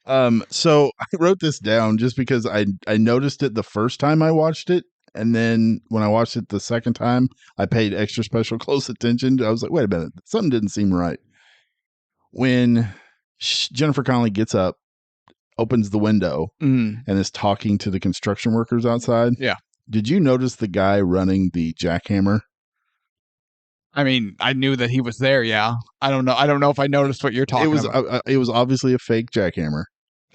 So I wrote this down just because I noticed it the first time I watched it. And then when I watched it the second time, I paid extra special close attention. I was like, wait a minute. Something didn't seem right. When Jennifer Connelly gets up, opens the window, and is talking to the construction workers outside. Yeah. Did you notice the guy running the jackhammer? I mean, I knew that he was there. Yeah. I don't know if I noticed what you're talking about. It was obviously a fake jackhammer.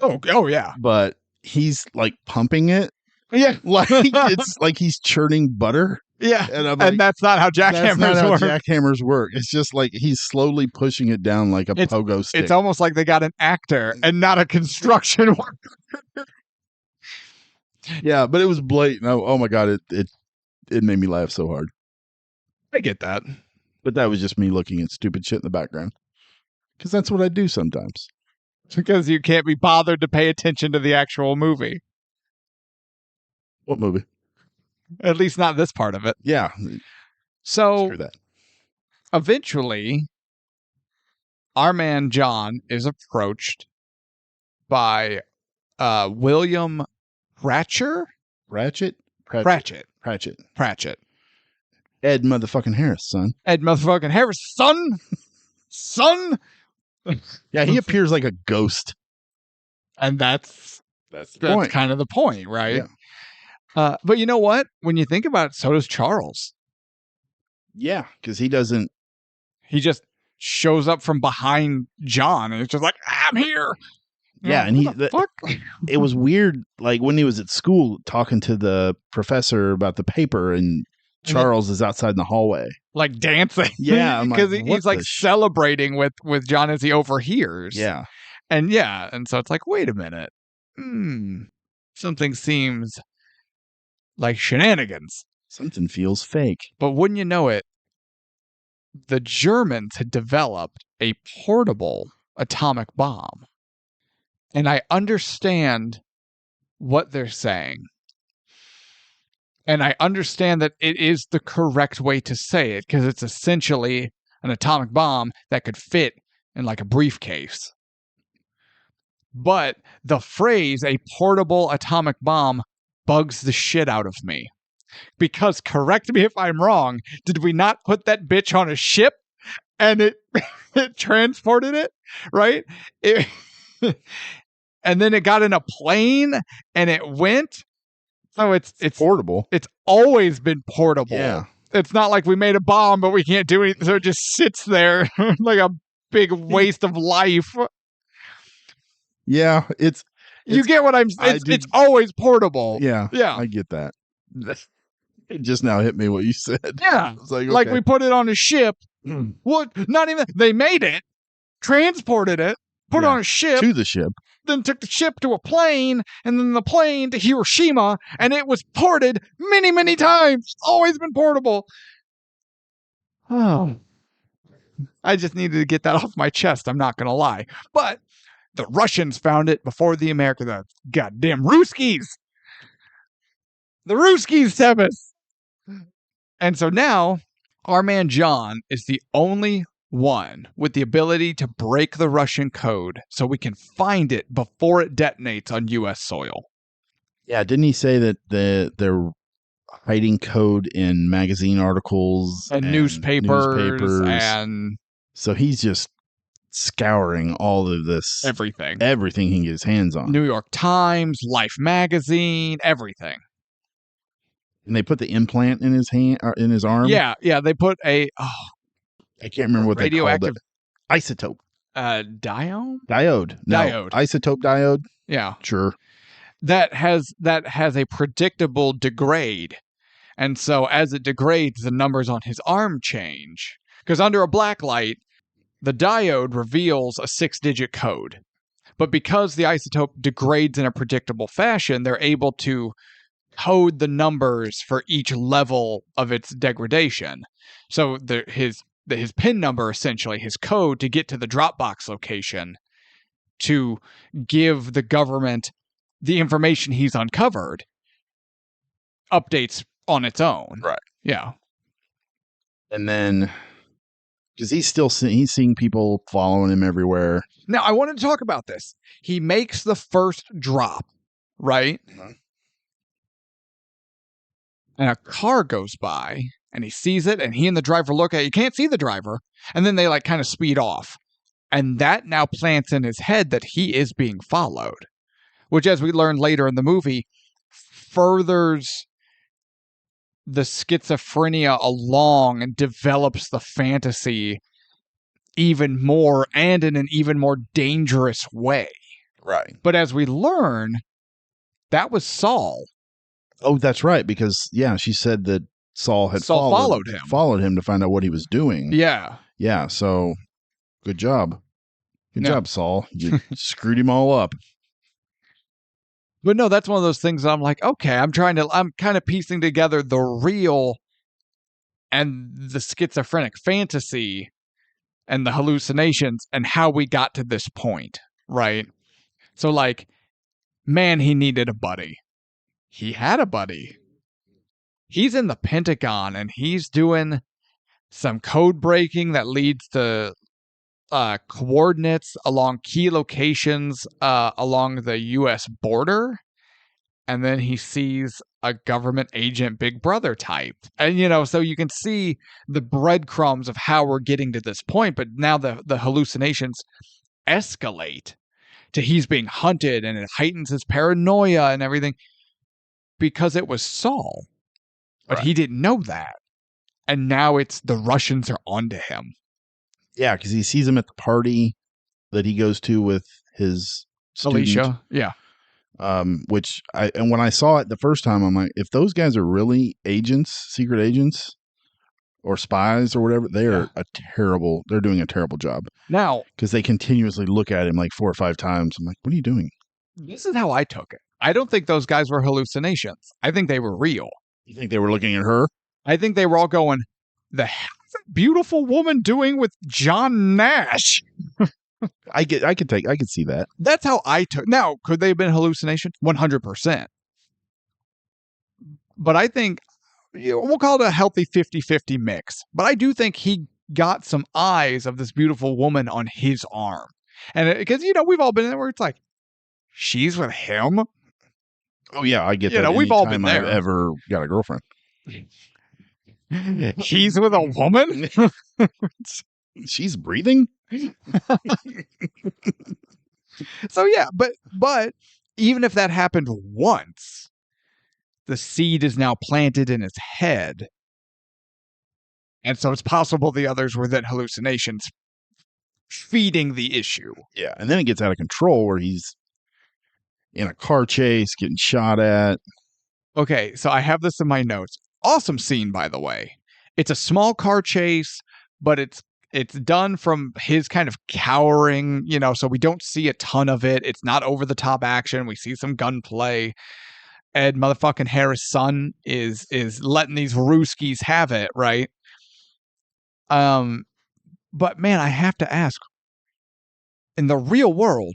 Oh yeah. But he's like pumping it. Yeah. Like it's like he's churning butter. Yeah. And that's not how jackhammers work. It's just like he's slowly pushing it down like a pogo stick. It's almost like they got an actor and not a construction worker. Yeah, but it was blatant. Oh my God, it made me laugh so hard. I get that. But that was just me looking at stupid shit in the background. Because that's what I do sometimes. Because you can't be bothered to pay attention to the actual movie. What movie? At least not this part of it. Yeah. So, screw that. Eventually, our man John is approached by William Pratchett. Ed motherfucking Harris, son. Ed motherfucking Harris, son. Yeah, he appears like a ghost, and that's kind of the point, right? Yeah. But you know what? When you think about it, so does Charles. Yeah, because he doesn't. He just shows up from behind John, and it's just like, I'm here. Yeah, and it was weird. Like when he was at school talking to the professor about the paper, and Charles is outside in the hallway. like dancing. Yeah, I'm because like, he's what like the celebrating with John as he overhears. Yeah. And so it's like, wait a minute. Something seems like shenanigans. Something feels fake. But wouldn't you know it, the Germans had developed a portable atomic bomb. And I understand what they're saying. And I understand that it is the correct way to say it because it's essentially an atomic bomb that could fit in like a briefcase. But the phrase a portable atomic bomb bugs the shit out of me. Because, correct me if I'm wrong, did we not put that bitch on a ship and it transported it, right? And then it got in a plane and it went. So it's portable. It's always been portable. Yeah. It's not like we made a bomb, but we can't do anything. So it just sits there like a big waste of life. Yeah, you get what I'm saying? It's always portable. Yeah. Yeah. I get that. It just now hit me what you said. Yeah. It's like, Like okay. we put it on a ship. What? Not even. They made it, transported it, put it on a ship. To the ship. Then took the ship to a plane, and then the plane to Hiroshima, and it was ported many, many times. It's always been portable. Oh. I just needed to get that off my chest. I'm not going to lie. But the Russians found it before the Americans. The goddamn Ruskies. The Ruskies, Tevis. And so now, our man John is the only one with the ability to break the Russian code so we can find it before it detonates on U.S. soil. Yeah, didn't he say that they're hiding code in magazine articles and newspapers and so he's just scouring all of this everything he can get his hands on. New York Times, Life magazine, everything. And they put the implant in his hand or in his arm. Yeah, they put I can't remember what they called it. Isotope. Diode? Diode. No, diode. Isotope diode. Yeah. Sure. That has a predictable degrade. And so as it degrades, the numbers on his arm change. Because under a black light, the diode reveals a 6-digit code. But because the isotope degrades in a predictable fashion, they're able to code the numbers for each level of its degradation. So his PIN number, essentially, his code to get to the Dropbox location to give the government the information he's uncovered, updates on its own. Right. Yeah. And then, because he's seeing people following him everywhere. Now, I wanted to talk about this. He makes the first drop, right? Mm-hmm. And a car goes by, and he sees it, and he and the driver look at it. You can't see the driver. And then they like kind of speed off. And that now plants in his head that he is being followed, which, as we learned later in the movie, furthers the schizophrenia along and develops the fantasy even more and in an even more dangerous way. Right. But as we learn, that was Saul. Oh, that's right. Because, she said that Saul followed him to find out what he was doing. Yeah. Yeah. So good job. Good job, Saul. You screwed him all up. But no, that's one of those things that I'm like, okay, I'm kind of piecing together the real and the schizophrenic fantasy and the hallucinations and how we got to this point, right? So like, man, he needed a buddy. He had a buddy. He's in the Pentagon and he's doing some code breaking that leads to coordinates along key locations along the U.S. border. And then he sees a government agent Big Brother type. And, so you can see the breadcrumbs of how we're getting to this point. But now the hallucinations escalate to he's being hunted and it heightens his paranoia and everything because it was Saul. But he didn't know that. And now it's the Russians are onto him. Yeah, because he sees him at the party that he goes to with his student. Alicia, yeah. And when I saw it the first time, I'm like, if those guys are really agents, secret agents, or spies or whatever, they're doing a terrible job Now, because they continuously look at him like 4 or 5 times. I'm like, what are you doing? this is how I took it. I don't think those guys were hallucinations. I think they were real. You think they were looking at her? I think they were all going, the hell is that beautiful woman doing with John Nash? I could see that. That's how I took. Now, could they have been hallucinations? 100%. But I think we'll call it a healthy 50-50 mix. But I do think he got some eyes of this beautiful woman on his arm. And because, we've all been there where it's like, she's with him? Oh, yeah, I get that. We've all been Anytime there. I've ever got a girlfriend. He's with a woman? She's breathing? So, yeah, but even if that happened once, the seed is now planted in his head. And so it's possible the others were then hallucinations feeding the issue. Yeah, and then it gets out of control where he's in a car chase, getting shot at. Okay, so I have this in my notes. Awesome scene, by the way. It's a small car chase, but it's done from his kind of cowering, so we don't see a ton of it. It's not over the top action. We see some gunplay. Ed motherfucking Harris' son is letting these Ruskies have it, right? But man, I have to ask, in the real world,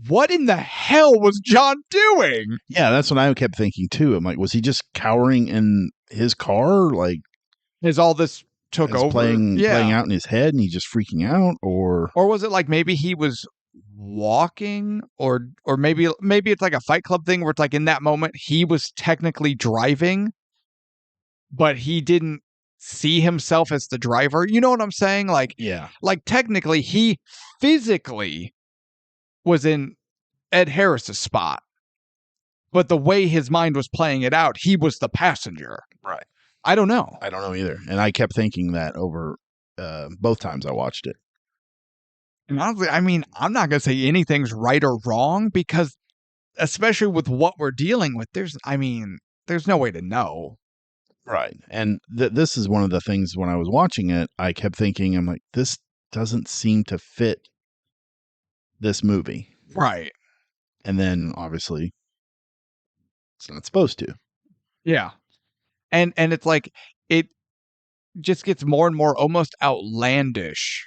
what in the hell was John doing? Yeah, that's what I kept thinking too. I'm like, was he just cowering in his car? Like, is all this took over playing out in his head and he's just freaking out? Or was it like maybe he was walking or maybe it's like a Fight Club thing where it's like in that moment he was technically driving, but he didn't see himself as the driver. You know what I'm saying? Like, yeah, like technically he physically was in Ed Harris's spot, but the way his mind was playing it out, he was the passenger. Right. I don't know. I don't know either. And I kept thinking that over both times I watched it. And honestly, I mean, I'm not going to say anything's right or wrong because especially with what we're dealing with, there's no way to know. Right. And this is one of the things when I was watching it, I kept thinking, I'm like, this doesn't seem to fit this movie. Right. And then obviously it's not supposed to. Yeah. And it's like, it just gets more and more almost outlandish.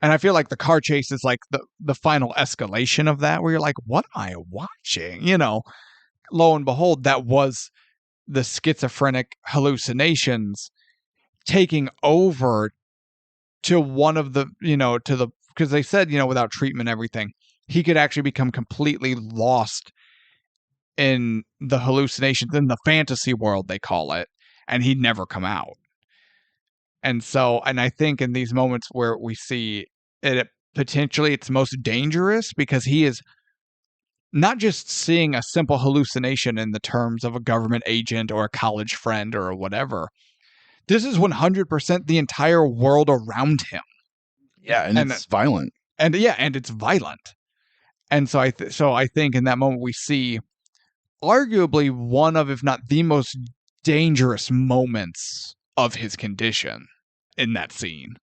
And I feel like the car chase is like the final escalation of that, where you're like, what am I watching? Lo and behold, that was the schizophrenic hallucinations taking over to one of the, because they said, without treatment, everything, he could actually become completely lost in the hallucinations, in the fantasy world, they call it, and he'd never come out. And so, and I think in these moments where we see it, potentially it's most dangerous because he is not just seeing a simple hallucination in the terms of a government agent or a college friend or whatever. This is 100% the entire world around him. Yeah, and it's violent. And it's violent. And so I think in that moment we see arguably one of, if not the most dangerous moments of his condition in that scene.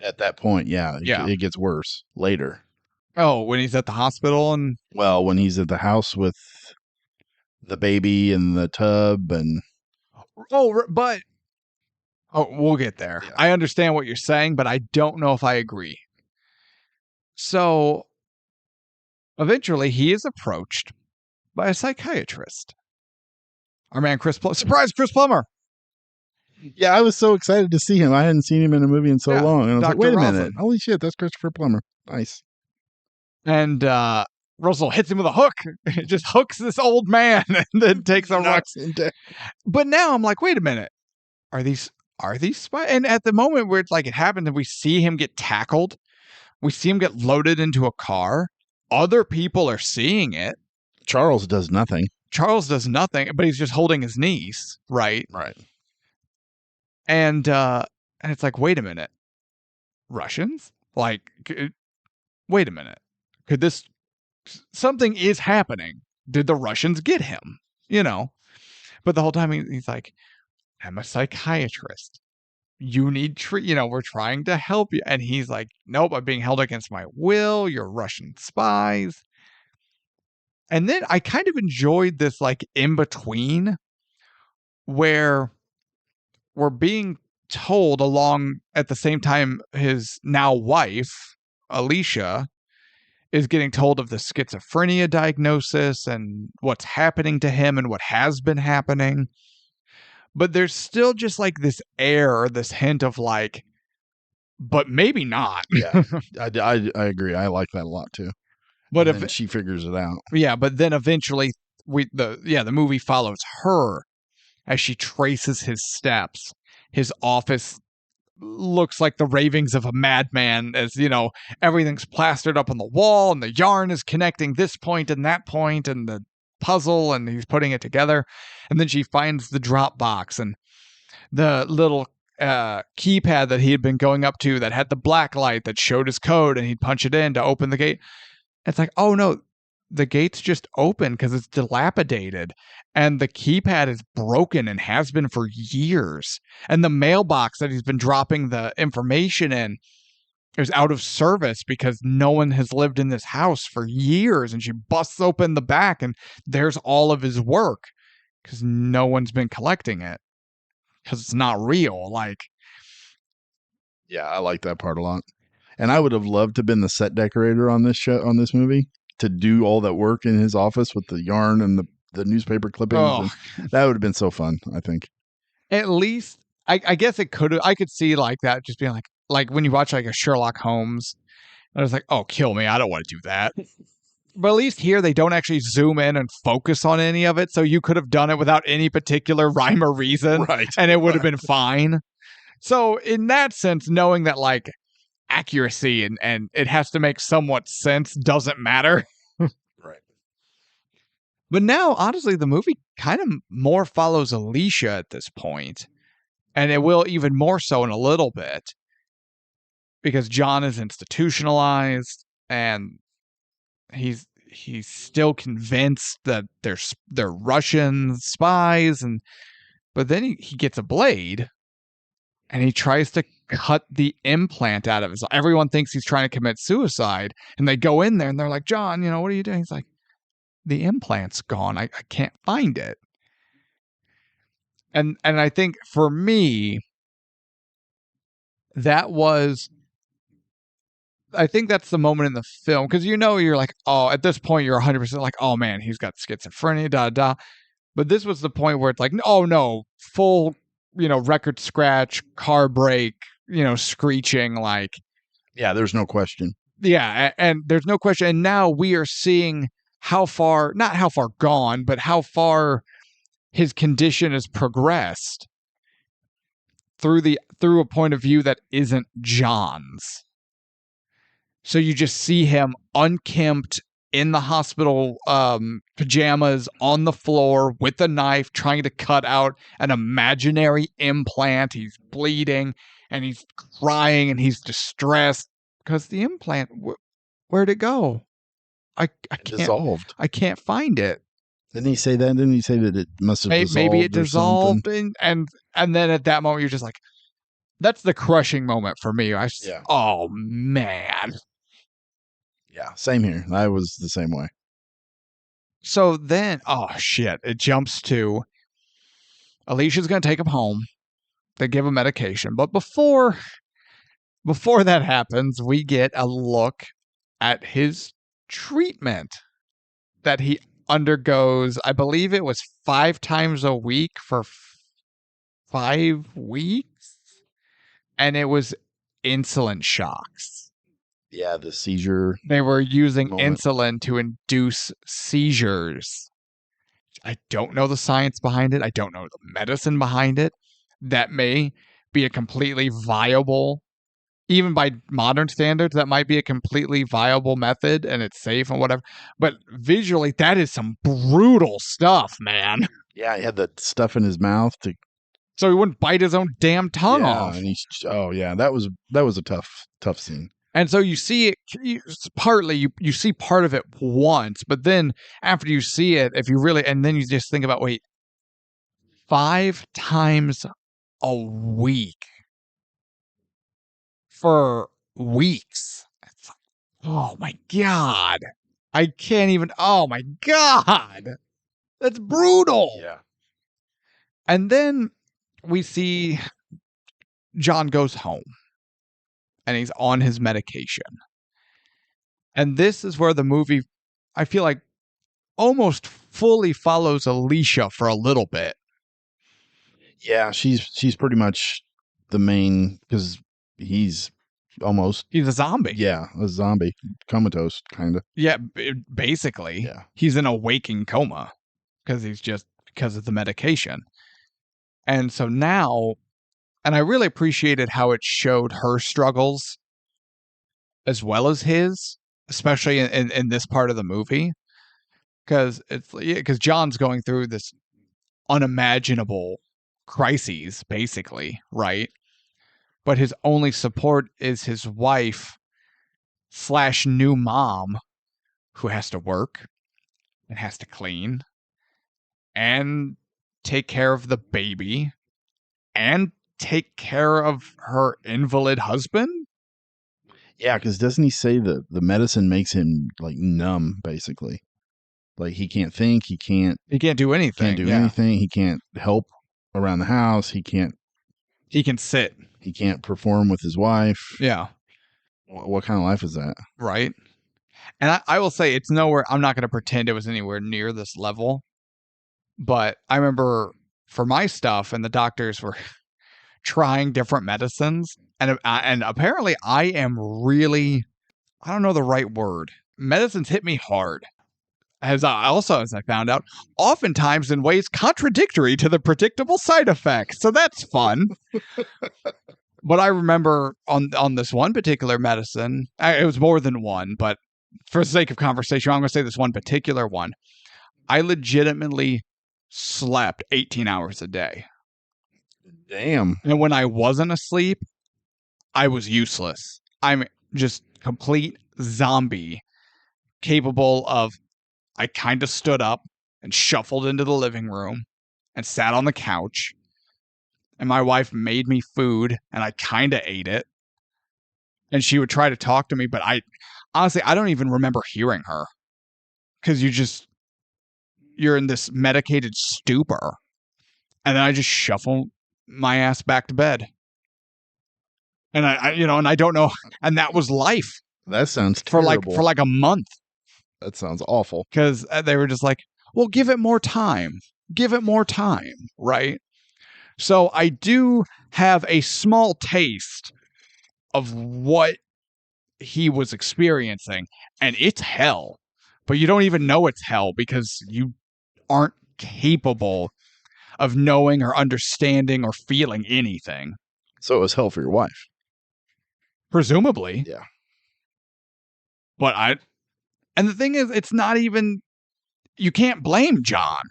At that point, yeah. It gets worse later. Oh, when he's at the hospital and... Well, when he's at the house with the baby in the tub and... Oh, but... Oh, we'll get there. Yeah. I understand what you're saying, but I don't know if I agree. So, eventually, he is approached by a psychiatrist. Our man, Chris Plummer. Surprise, Chris Plummer! Yeah, I was so excited to see him. I hadn't seen him in a movie in so long. And I was Dr. like, wait a Russell. minute. Holy shit, that's Christopher Plummer. Nice. And Russell hits him with a hook. It just hooks this old man and then takes a rock. But now I'm like, wait a minute. Are these spies? And at the moment where it's like it happens and we see him get tackled, we see him get loaded into a car. Other people are seeing it. Charles does nothing, but he's just holding his niece, right? Right. And it's like, wait a minute. Russians? Like, wait a minute. Could this... Something is happening. did the Russians get him? You know? But the whole time he's like, I'm a psychiatrist. You need we're trying to help you. And he's like, nope, I'm being held against my will. You're Russian spies. And then I kind of enjoyed this like in between where we're being told along at the same time his now wife, Alicia, is getting told of the schizophrenia diagnosis and what's happening to him and what has been happening. But there's still just like this air, this hint of like, but maybe not. Yeah, I agree. I like that a lot too. But if she figures it out, yeah. But then eventually, the movie follows her as she traces his steps. His office looks like the ravings of a madman, as everything's plastered up on the wall, and the yarn is connecting this point and that point, and the puzzle, and he's putting it together. And then she finds the drop box and the little keypad that he had been going up to that had the black light that showed his code, and he'd punch it in to open the gate. It's like, oh no, the gate's just open because it's dilapidated, and the keypad is broken and has been for years, and the mailbox that he's been dropping the information in is out of service because no one has lived in this house for years. And she busts open the back, and there's all of his work because no one's been collecting it because it's not real. Like, yeah, I like that part a lot. And I would have loved to have been the set decorator on this movie, to do all that work in his office with the yarn and the newspaper clippings. That would have been so fun, I think. At least, I guess it could have. I could see like that just being like when you watch like a Sherlock Holmes, and it's like, oh, kill me, I don't want to do that. But at least here they don't actually zoom in and focus on any of it, so you could have done it without any particular rhyme or reason, right? And it would have been fine. So in that sense, knowing that like accuracy and it has to make somewhat sense doesn't matter. Right. But now, honestly, the movie kind of more follows Alicia at this point, and it will even more so in a little bit, because John is institutionalized and he's still convinced that they're Russian spies, but then he gets a blade and he tries to cut the implant out of his. Everyone thinks he's trying to commit suicide, and they go in there and they're like, John, what are you doing? He's like, the implant's gone. I can't find it. And I think for me, I think that's the moment in the film, because you're like, oh, at this point you're 100% like, oh man, he's got schizophrenia, But this was the point where it's like, oh no, full, record scratch, car brake, screeching, like. Yeah, there's no question. Yeah, and there's no question. And now we are seeing not how far gone, but how far his condition has progressed through a point of view that isn't John's. So you just see him unkempt in the hospital pajamas on the floor with a knife trying to cut out an imaginary implant. He's bleeding and he's crying and he's distressed because the implant, where'd it go? I can't, dissolved. I can't find it. Didn't he say that? Didn't he say that it must have dissolved? Maybe it dissolved, and then at that moment you're just like, that's the crushing moment for me. Oh man. Yeah, same here. I was the same way. So then, oh shit, it jumps to Alicia's going to take him home. They give him medication. But before that happens, we get a look at his treatment that he undergoes. I believe it was 5 times a week for 5 weeks. And it was insulin shocks. Yeah, the seizure. They were using insulin to induce seizures. I don't know the science behind it. I don't know the medicine behind it. That may be a completely viable, even by modern standards, that might be a completely viable method and it's safe and whatever. But visually, that is some brutal stuff, man. Yeah, he had the stuff in his mouth so he wouldn't bite his own damn tongue off. And that was a tough scene. And so you see it partly, you see part of it once, but then after you see it, if you really, and then you just think about, wait, 5 times a week for weeks. It's like, oh my God. I can't even, oh my God. That's brutal. Yeah. And then we see John goes home and he's on his medication. And this is where the movie, I feel like, almost fully follows Alicia for a little bit. Yeah, she's pretty much the main, because he's almost, He's a zombie. yeah, a zombie, comatose kind of. Yeah, basically. Yeah. He's in a waking coma because of the medication. And so now, and I really appreciated how it showed her struggles as well as his, especially in this part of the movie. Because John's going through this unimaginable crises, basically, right? But his only support is his wife / new mom, who has to work and has to clean and take care of the baby and take care of her invalid husband. Yeah, because doesn't he say that the medicine makes him like numb, basically? Like he can't think, he can't do anything. anything, he can't help around the house, he can sit. He can't perform with his wife. Yeah. What kind of life is that? Right. And I will say it's nowhere, I'm not going to pretend it was anywhere near this level, but I remember for my stuff, and the doctors were trying different medicines, and apparently I am really, I don't know the right word. Medicines hit me hard. As I found out, oftentimes in ways contradictory to the predictable side effects. So that's fun. But I remember on this one particular medicine, it was more than one, but for the sake of conversation, I'm going to say this one particular one. I legitimately slept 18 hours a day. Damn. And when I wasn't asleep, I was useless. I'm just complete zombie, capable of, I kind of stood up and shuffled into the living room and sat on the couch. And my wife made me food and I kind of ate it. And she would try to talk to me, but honestly, I don't even remember hearing her. Because you're in this medicated stupor. And then I just shuffle my ass back to bed. And and I don't know. And that was life. That sounds terrible. For like a month. That sounds awful. Because they were just like, well, give it more time. Give it more time, right? So I do have a small taste of what he was experiencing, and it's hell. But you don't even know it's hell because you aren't capable of knowing or understanding or feeling anything. So it was hell for your wife. Presumably. Yeah. But and the thing is, it's not even, you can't blame John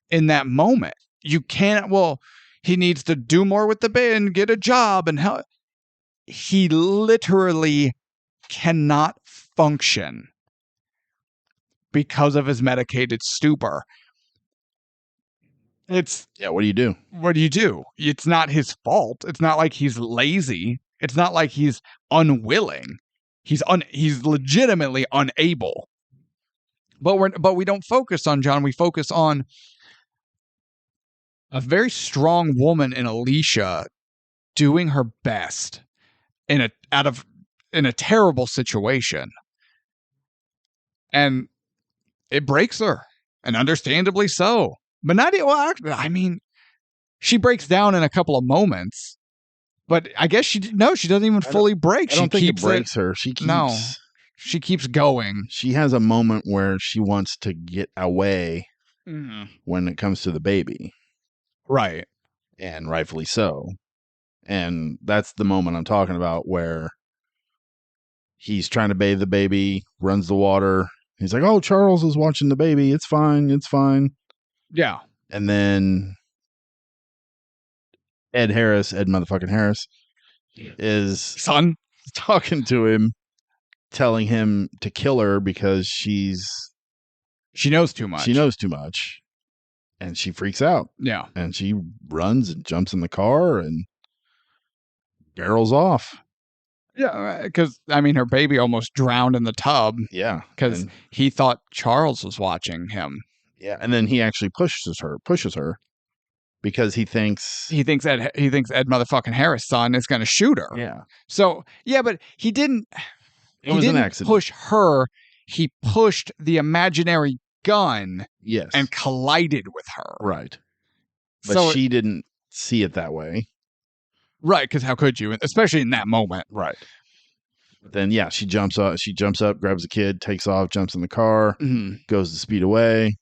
in that moment. You can't, well, he needs to do more with the band and get a job and help. He literally cannot function because of his medicated stupor. Yeah, what do you do? What do you do? It's not his fault. It's not like he's lazy. It's not like he's unwilling. He's legitimately unable. But we don't focus on John. We focus on a very strong woman in Alicia doing her best in a terrible situation. And it breaks her, and understandably so. But not, well, I mean, she breaks down in a couple of moments, but I guess she doesn't even fully break. I don't think it breaks her. She keeps going. She has a moment where she wants to get away when it comes to the baby. Right. And rightfully so. And that's the moment I'm talking about where he's trying to bathe the baby, runs the water. He's like, oh, Charles is watching the baby. It's fine. It's fine. Yeah. And then Ed motherfucking Harris is son talking to him, telling him to kill her because She knows too much. she knows too much, and she freaks out, Yeah. and she runs and jumps in the car and barrels off. Yeah, because, I mean, her baby almost drowned in the tub Yeah, because and- he thought Charles was watching him. yeah, and then he actually pushes her because he thinks He thinks Ed motherfucking Harris' son is going to shoot her. yeah, So, yeah, but he didn't. it was an didn't accident. push her. He pushed the imaginary gun Yes, and collided with her. right, but So she didn't see it that way. right, because how could you, especially in that moment? Right. Then yeah, she jumps up, grabs the kid, takes off, jumps in the car, goes to speed away.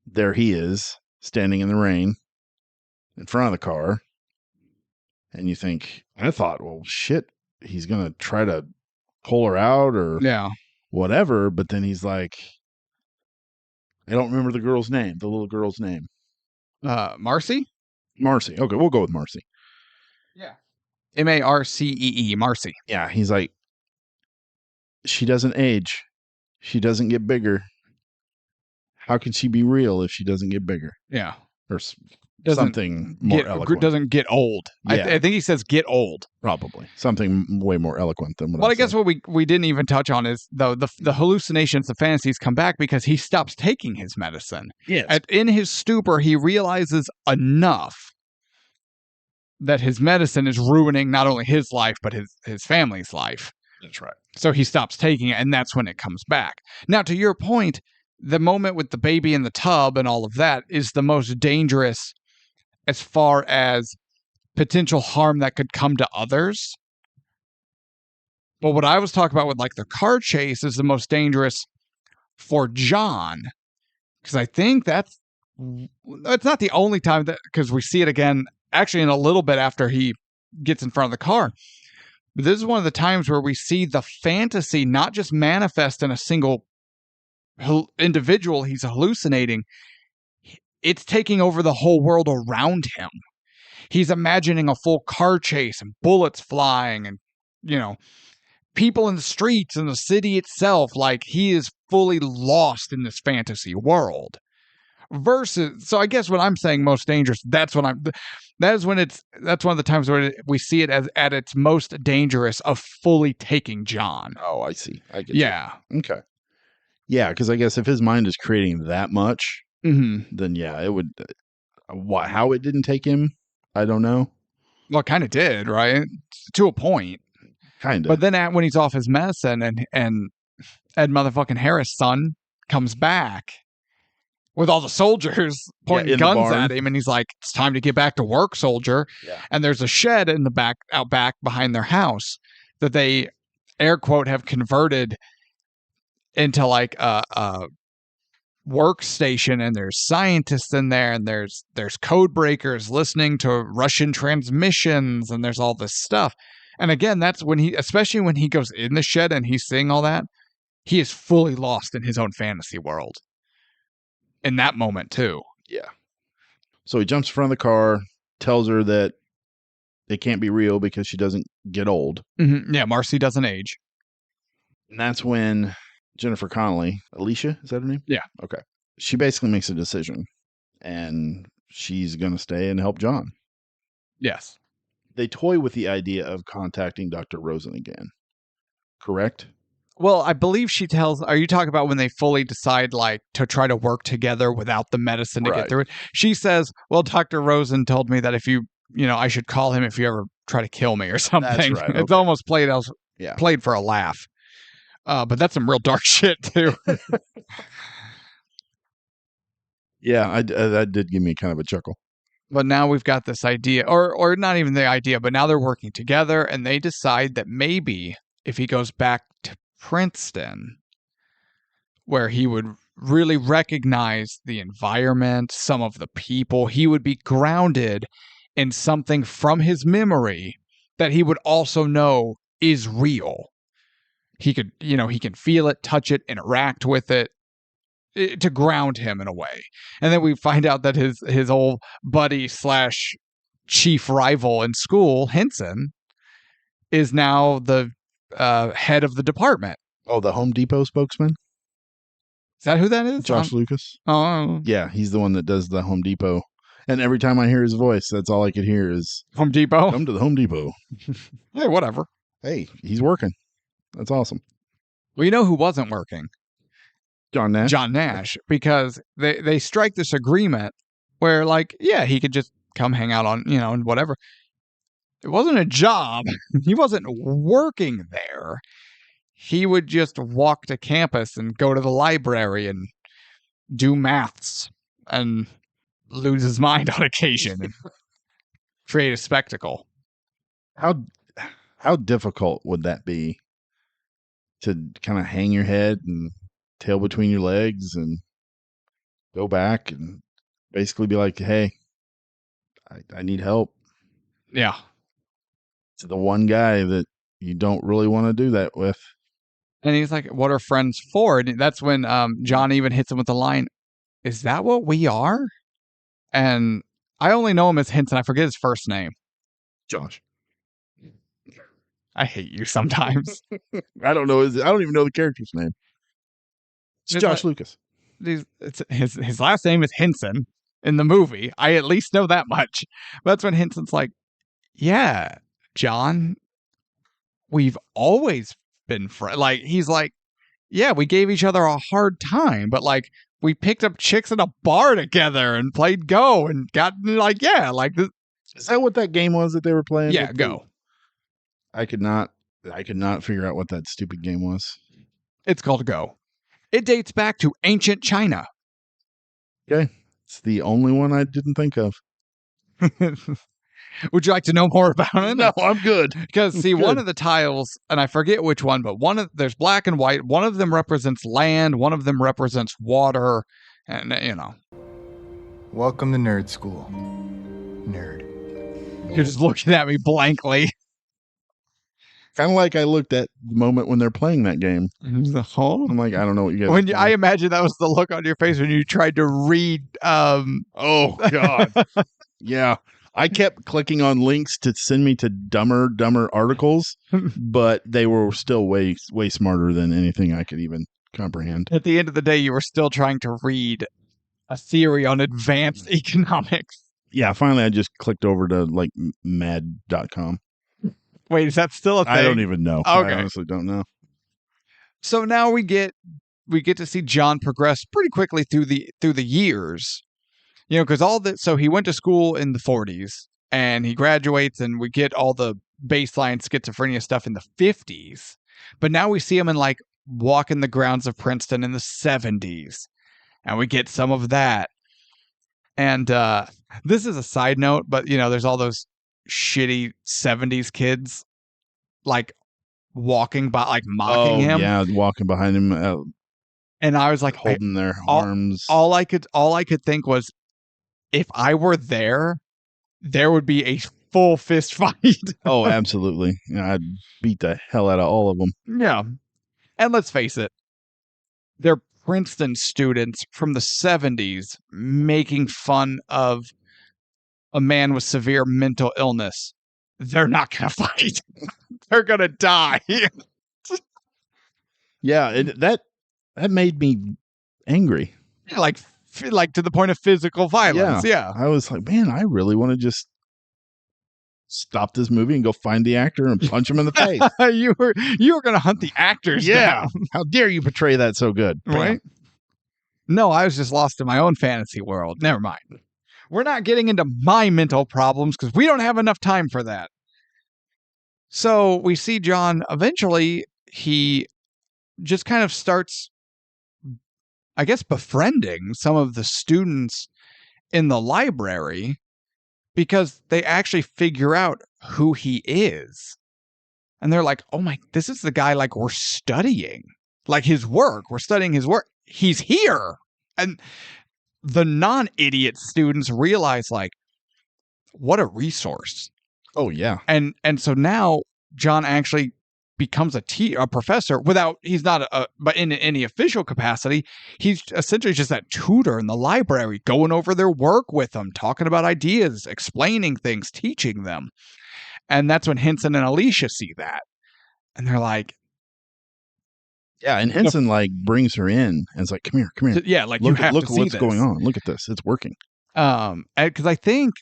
There he is, standing in the rain in front of the car. And you think, I thought, well, shit, he's going to try to pull her out or Yeah. whatever. But then he's like, I don't remember the little girl's name. Marcy? Marcy. Okay, we'll go with Marcy. Yeah. Marcee, Marcy. Yeah, he's like, she doesn't age. She doesn't get bigger. How can she be real if she doesn't get bigger? Yeah. Or something more eloquent. Doesn't get old. Yeah. I think he says get old. Probably. Something way more eloquent than what Well, I I guess said. what we didn't even touch on is the hallucinations, the fantasies come back because he stops taking his medicine. Yes. In his stupor, he realizes enough that his medicine is ruining not only his life, but his family's life. That's right. So he stops taking it, and that's when it comes back. Now, to your point, the moment with the baby in the tub and all of that is the most dangerous as far as potential harm that could come to others. But what I was talking about with like the car chase is the most dangerous for John, because I think it's not the only time that, because we see it again actually in a little bit after he gets in front of the car. But this is one of the times where we see the fantasy not just manifest in a single individual he's hallucinating. It's taking over the whole world around him. He's imagining a full car chase and bullets flying and, people in the streets and the city itself. Like, he is fully lost in this fantasy world. So I guess what I'm saying most dangerous, that's one of the times where we see it as at its most dangerous of fully taking John. Oh, I see. I get Yeah. you. Okay. Yeah, because I guess if his mind is creating that much, then yeah, it would. How it didn't take him, I don't know. Well, it kind of did, right? To a point. Kind of. But then when he's off his medicine and Ed motherfucking Harris' son comes back with all the soldiers pointing guns at him, and he's like, "It's time to get back to work, soldier." Yeah. And there's a shed in the out back behind their house that they, air quote, have converted into like a workstation, and there's scientists in there, and there's code breakers listening to Russian transmissions, and there's all this stuff. And again, that's when especially when he goes in the shed and he's seeing all that, he is fully lost in his own fantasy world. In that moment too. Yeah. So he jumps in front of the car, tells her that it can't be real because she doesn't get old. Mm-hmm. Yeah, Marcy doesn't age. And that's when Jennifer Connelly, Alicia, is that her name? Yeah. Okay. She basically makes a decision, and she's going to stay and help John. Yes. They toy with the idea of contacting Dr. Rosen again. Correct? Well, I believe she tells, are you talking about when they fully decide like to try to work together without the medicine to get through it? She says, well, Dr. Rosen told me that if I should call him if you ever try to kill me or something. That's right. Okay. It's almost played for a laugh. But that's some real dark shit too. Yeah, that did give me kind of a chuckle. But now we've got this idea, or not even the idea, but now they're working together, and they decide that maybe if he goes back to Princeton, where he would really recognize the environment, some of the people, he would be grounded in something from his memory that he would also know is real. He could, he can feel it, touch it, interact with it, to ground him in a way. And then we find out that his old buddy / chief rival in school, Henson, is now the head of the department. Oh, the Home Depot spokesman? Is that who that is? Josh Lucas? Oh, Yeah, he's the one that does the Home Depot. And every time I hear his voice, that's all I could hear is, Home Depot. come to the Home Depot. Hey, whatever. Hey, he's working. That's awesome. Well, you know who wasn't working? John Nash? John Nash, because they strike this agreement where, like, yeah, he could just come hang out on, and whatever. It wasn't a job. He wasn't working there. He would just walk to campus and go to the library and do maths and lose his mind on occasion and create a spectacle. How difficult would that be to kind of hang your head and tail between your legs and go back and basically be like, hey, I need help. Yeah. To the one guy that you don't really want to do that with. And he's like, what are friends for? And that's when John even hits him with the line, is that what we are? And I only know him as Hinton. I forget his first name. Josh. I hate you sometimes. I don't even know the character's name. It's Josh Lucas. His last name is Henson in the movie. I at least know that much. That's when Henson's like, yeah, John, we've always been friends. Like, he's like, yeah, we gave each other a hard time, but like, we picked up chicks in a bar together and played Go and got like, yeah, like this. Is that what that game was that they were playing? Yeah, Go. I could not figure out what that stupid game was. It's called Go. It dates back to ancient China. Okay. It's the only one I didn't think of. Would you like to know more about it? No, I'm good. Because see, one of the tiles, and I forget which one, but there's black and white. One of them represents land. One of them represents water. And, Welcome to nerd school. Nerd. You're just looking at me blankly. Kind of like I looked at the moment when they're playing that game. I'm like, I don't know what you guys. I imagine that was the look on your face when you tried to read. Oh God. Yeah, I kept clicking on links to send me to dumber articles, but they were still way smarter than anything I could even comprehend. At the end of the day, you were still trying to read a theory on advanced economics. Yeah, finally I just clicked over to like mad.com. Wait, is that still a thing? I don't even know. Okay. I honestly don't know. So now we get to see John progress pretty quickly through the years. Because so he went to school in the 40s and he graduates and we get all the baseline schizophrenia stuff in the 50s. But now we see him in like walking the grounds of Princeton in the 70s. And we get some of that. And this is a side note, but there's all those shitty 70s kids like walking by, like mocking him. Yeah, walking behind him. And I was like holding their arms. All I could think was, if I were there would be a full fist fight. Oh, absolutely. I'd beat the hell out of all of them. Yeah. And let's face it, they're Princeton students from the 70s making fun of a man with severe mental illness. They're not going to fight. They're going to die. Yeah, that made me angry. Like to the point of physical violence. Yeah. I was like, man, I really want to just stop this movie and go find the actor and punch him in the face. You were going to hunt the actors. Yeah. How dare you portray that so good? Right? No, I was just lost in my own fantasy world. Never mind. We're not getting into my mental problems because we don't have enough time for that. So we see John, eventually he just kind of starts, I guess, befriending some of the students in the library because they actually figure out who he is. And they're like, oh my, this is the guy like we're studying. Like his work. We're studying his work. He's here. And the non-idiot students realize, like, what a resource. Oh, yeah. And so now John actually becomes a professor he's not but in any official capacity. He's essentially just that tutor in the library, going over their work with them, talking about ideas, explaining things, teaching them. And that's when Henson and Alicia see that. And they're like, Yeah, and Henson like brings her in and is like, "Come here. yeah, like Look you have look to at see what's this. going on. Look at this. It's working." Because I think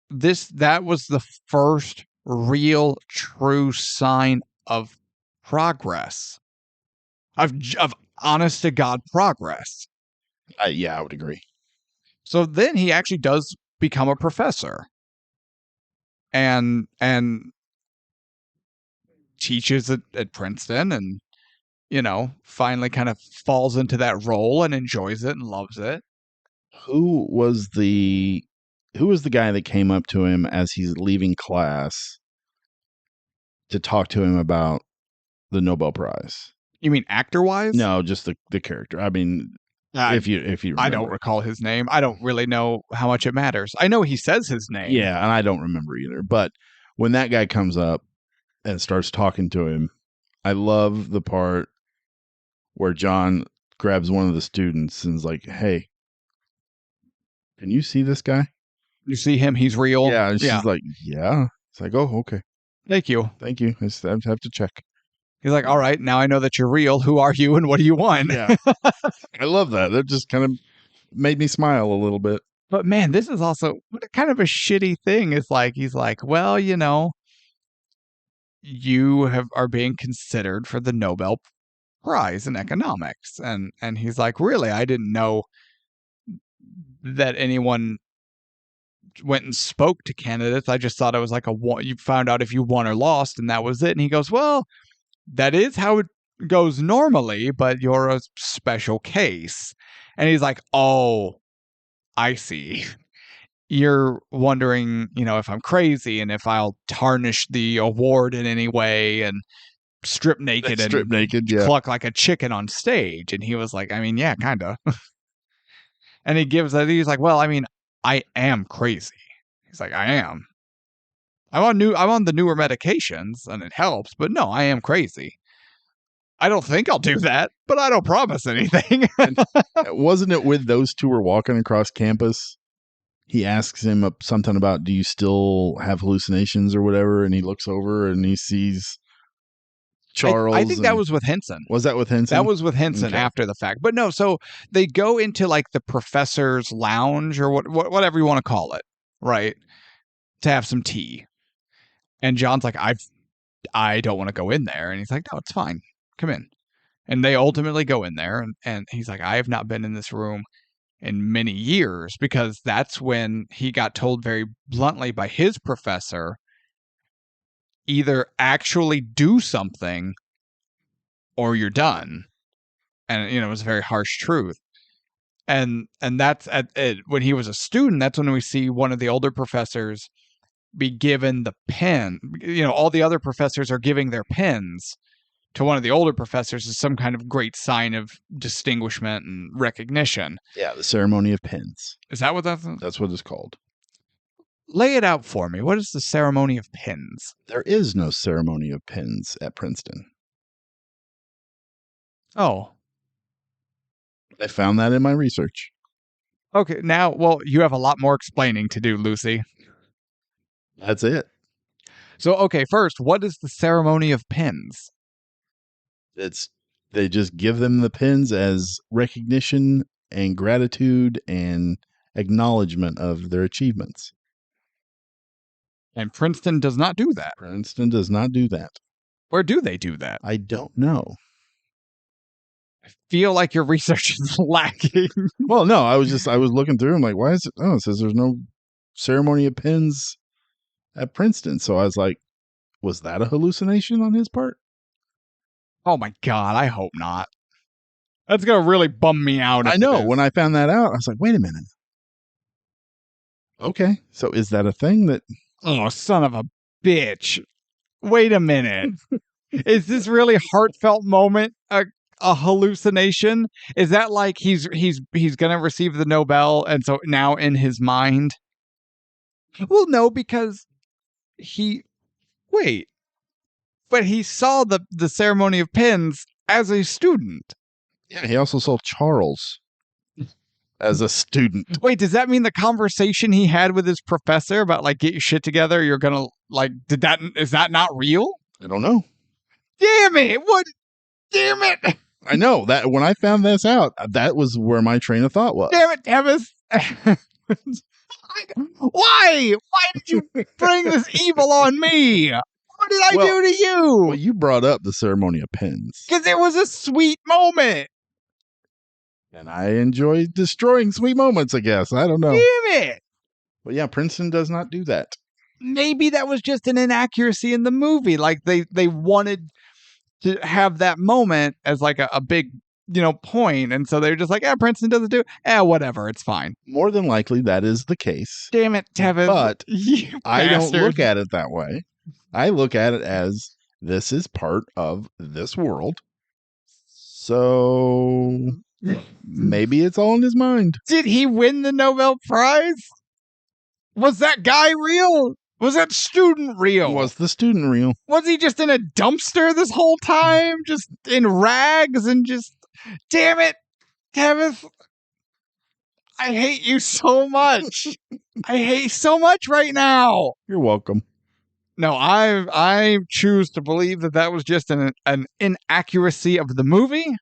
that was the first real true sign of progress, of honest to God progress. Yeah, I would agree. So then he actually does become a professor and teaches at Princeton, and finally kind of falls into that role and enjoys it and loves it. Who was the guy that came up to him as he's leaving class to talk to him about the Nobel Prize? You mean actor-wise? No, just the character. I mean, if you remember. I don't recall his name. I don't really know how much it matters. I know he says his name. Yeah, and I don't remember either. But when that guy comes up and starts talking to him, I love the part where John grabs one of the students and is like, "Hey, can you see this guy?" You see him, he's real. Yeah, and she's like, "Yeah." It's like, "Oh, okay. Thank you. I just have to check." He's like, all right, now I know that you're real. Who are you and what do you want? Yeah. I love that. That just kind of made me smile a little bit. But man, this is also kind of a shitty thing. Is like, he's like, well, you are being considered for the Nobel Prize in economics. And he's like, really? I didn't know that anyone went and spoke to candidates. I just thought it was like you found out if you won or lost, and that was it. And he goes, well, that is how it goes normally, but you're a special case. And he's like, oh, I see. You're wondering, if I'm crazy and if I'll tarnish the award in any way and strip naked yeah. cluck like a chicken on stage. And he was like, I mean, yeah, kind of. And he's like, well, I mean, I am crazy. He's like, I am. I'm on the newer medications and it helps, but no, I am crazy. I don't think I'll do that, but I don't promise anything. Wasn't it with those two were walking across campus? He asks him something about, do you still have hallucinations or whatever? And he looks over and he sees Charles. I think that was with Henson. Was that with Henson? That was with Henson after the fact. But no, so they go into like the professor's lounge or whatever you want to call it, right? To have some tea. And John's like, I don't want to go in there. And he's like, no, it's fine. Come in. And they ultimately go in there. And he's like, I have not been in this room in many years, because that's when he got told very bluntly by his professor, either actually do something or you're done. And, it was a very harsh truth. And that's when he was a student, that's when we see one of the older professors be given the pen. All the other professors are giving their pens to one of the older professors as some kind of great sign of distinguishment and recognition. Yeah, the ceremony of pens. Is that what that's what it's called? Lay it out for me. What is the ceremony of pens? There is no ceremony of pens at Princeton. Oh. I found that in my research. Okay, now, well, you have a lot more explaining to do, Lucy. That's it. So, okay, first, what is the ceremony of pens? They just give them the pens as recognition and gratitude and acknowledgement of their achievements. And Princeton does not do that. Princeton does not do that. Where do they do that? I don't know. I feel like your research is lacking. Well, no, I was looking through. I'm like, why is it? Oh, it says there's no ceremony of pens at Princeton. So I was like, was that a hallucination on his part? Oh my God, I hope not. That's going to really bum me out. I know. When I found that out, I was like, wait a minute. Okay. So is that a thing that... Oh, son of a bitch. Wait a minute. Is this really heartfelt moment a hallucination? Is that like he's going to receive the Nobel, and so now in his mind? Well, no, because but he saw the ceremony of pens as a student. Yeah, he also saw Charles. as a student. Wait, does that mean the conversation he had with his professor about like get your shit together? You're gonna like is that not real? I don't know. Damn it! What? Damn it! I know that when I found this out, that was where my train of thought was. Damn it, Tevis! Why? Why did you bring this evil on me? What did I do to you? Well, you brought up the ceremony of pins. Because it was a sweet moment. And I enjoy destroying sweet moments, I guess. I don't know. Damn it! But yeah, Princeton does not do that. Maybe that was just an inaccuracy in the movie. Like they wanted to have that moment as like a big, point. And so they're just like, Princeton doesn't do it. Whatever. It's fine. More than likely, that is the case. Damn it, Tevis. But I bastard. don't look at it that way. I look at it as this is part of this world. So maybe it's all in his mind. Did he win the Nobel Prize? Was that guy real? Was that student real? Was the student real? Was he just in a dumpster this whole time? Just in rags and just... Damn it, Tevis. I hate you so much. I hate so much right now. You're welcome. No, I choose to believe that was just an inaccuracy of the movie,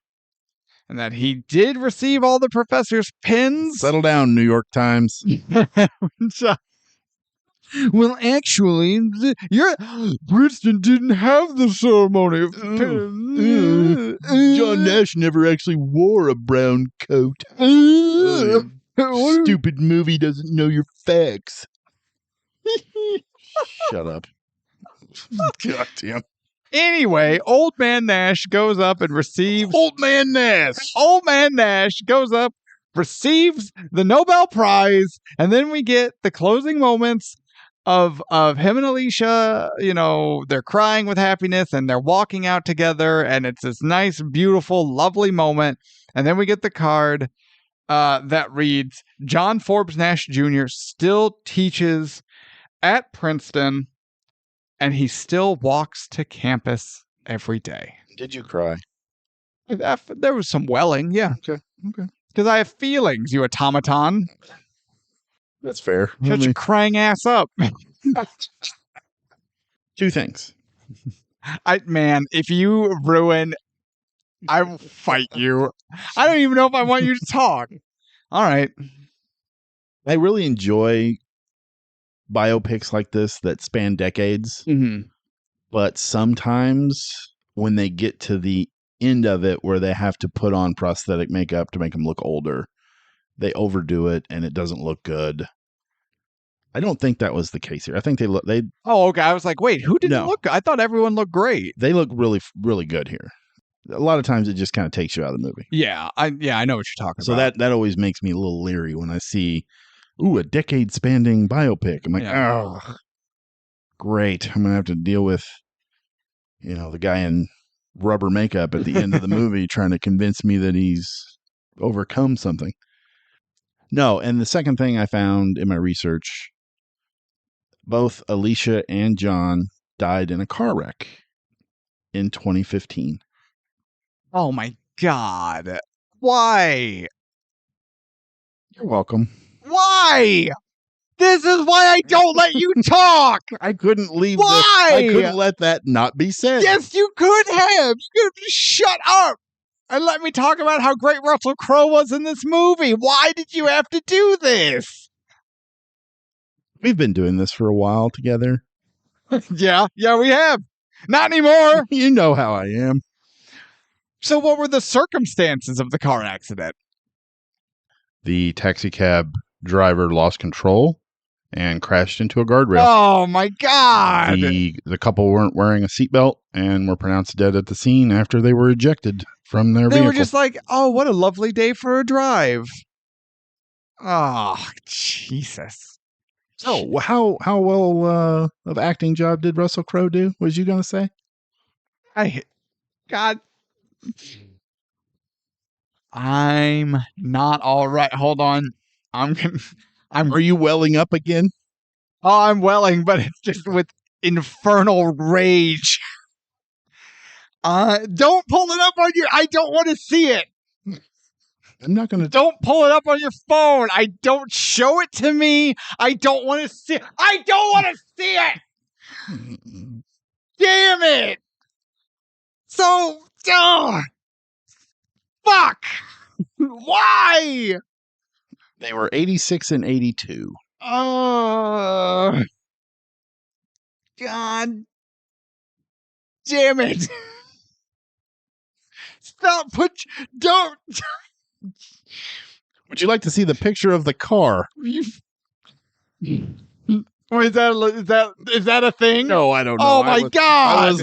and that he did receive all the professor's pins. Settle down, New York Times. Well, actually, Princeton didn't have the ceremony of pins. John Nash never actually wore a brown coat. Stupid movie doesn't know your facts. Shut up. God damn. Anyway, Old Man Nash goes up and receives... Old Man Nash! Old Man Nash goes up, receives the Nobel Prize, and then we get the closing moments of him and Alicia. They're crying with happiness, and they're walking out together, and it's this nice, beautiful, lovely moment. And then we get the card that reads, John Forbes Nash Jr. still teaches at Princeton, and he still walks to campus every day. Did you cry? There was some welling, yeah. Okay. Because I have feelings, you automaton. That's fair. Shut your crying ass up. Two things. If you ruin, I will fight you. I don't even know if I want you to talk. All right. I really enjoy biopics like this that span decades. Mm-hmm. But sometimes when they get to the end of it where they have to put on prosthetic makeup to make them look older, they overdo it and it doesn't look good. I don't think that was the case here. I think they Oh, okay. I was like, wait, who didn't look good? I thought everyone looked great. They look really, really good here. A lot of times it just kind of takes you out of the movie. Yeah, I know what you're talking about. So that always makes me a little leery when I see, a decade-spanning biopic. I'm like, oh, great. I'm going to have to deal with, the guy in rubber makeup at the end of the movie trying to convince me that he's overcome something. No, and the second thing I found in my research, both Alicia and John died in a car wreck in 2015. Oh my God. Why? You're welcome. Why? This is why I don't let you talk. I couldn't leave. Why? I couldn't let that not be said. Yes, you could have. You could have just shut up and let me talk about how great Russell Crowe was in this movie. Why did you have to do this? We've been doing this for a while together. Yeah, we have. Not anymore. You know how I am. So what were the circumstances of the car accident? The taxi cab driver lost control and crashed into a guardrail. Oh my God. The couple weren't wearing a seatbelt and were pronounced dead at the scene after they were ejected from their vehicle. They were just like, oh, what a lovely day for a drive. Oh, Jesus. So how well of acting job did Russell Crowe do? Was you going to say? God. I'm not all right. Hold on. Are you welling up again? Oh, I'm welling, but it's just with infernal rage. Don't pull it up on your... I don't want to see it. I'm not going to. Don't pull it up on your phone. I don't show it to me. I don't want to see it. I don't want to see it. Damn it. So, fuck. Why? They were 86 and 82. God damn it. Stop. Don't. Would you like to see the picture of the car? Or is that a thing? No, I don't know. Oh my God.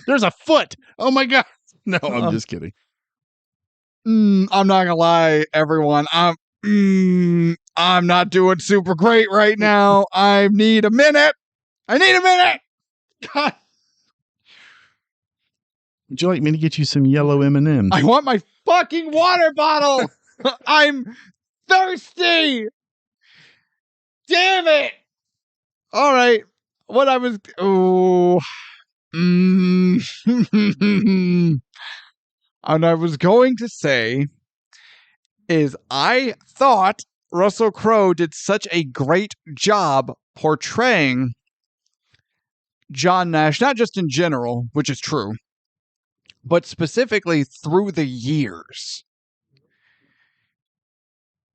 There's a foot. Oh my God. No, I'm just kidding. I'm not gonna lie, everyone. I'm not doing super great right now. I need a minute. God, Would you like me to get you some yellow M&Ms? I want my fucking water bottle. I'm thirsty. Damn it. All right. What I was and I was going to say is I thought Russell Crowe did such a great job portraying John Nash, not just in general, which is true, but specifically through the years.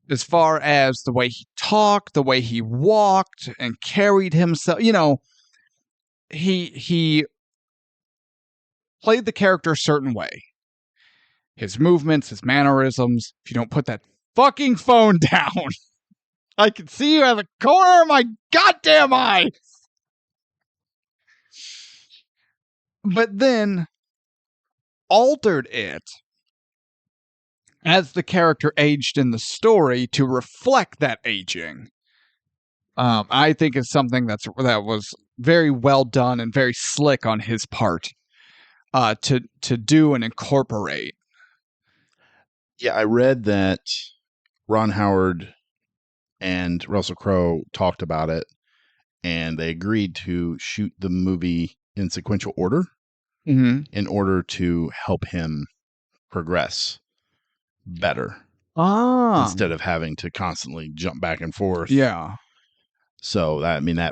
As far as the way he talked, the way he walked and carried himself, he played the character a certain way. His movements, his mannerisms. If you don't put that fucking phone down, I can see you out of the corner of my goddamn eye. But then altered it as the character aged in the story to reflect that aging. I think is something that was very well done and very slick on his part to do and incorporate. Yeah, I read that Ron Howard and Russell Crowe talked about it, and they agreed to shoot the movie in sequential order in order to help him progress better instead of having to constantly jump back and forth. Yeah. So that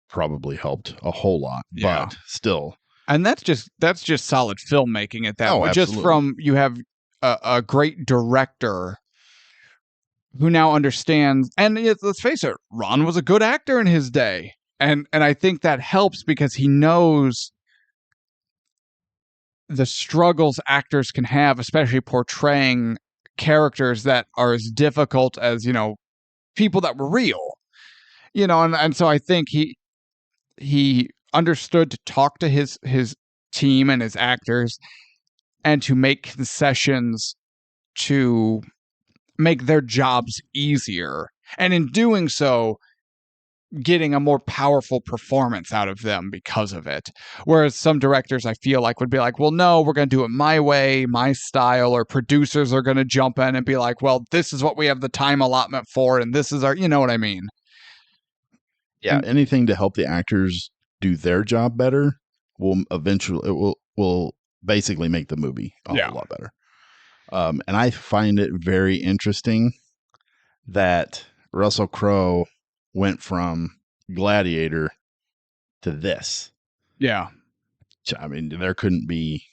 probably helped a whole lot, but still. And that's just solid filmmaking at that point. Absolutely. Just from you have a great director who now understands, and let's face it, Ron was a good actor in his day. And I think that helps because he knows the struggles actors can have, especially portraying characters that are as difficult as, people that were real. And so I think he understood to talk to his team and his actors and to make concessions to make their jobs easier. And in doing so, getting a more powerful performance out of them because of it. Whereas some directors, I feel like, would be like, well, no, we're going to do it my way, my style, or producers are going to jump in and be like, well, this is what we have the time allotment for, and this is our, you know what I mean? Yeah, anything to help the actors do their job better will eventually, it will basically make the movie a whole lot better. And I find it very interesting that Russell Crowe went from Gladiator to this. Yeah. I mean, there couldn't be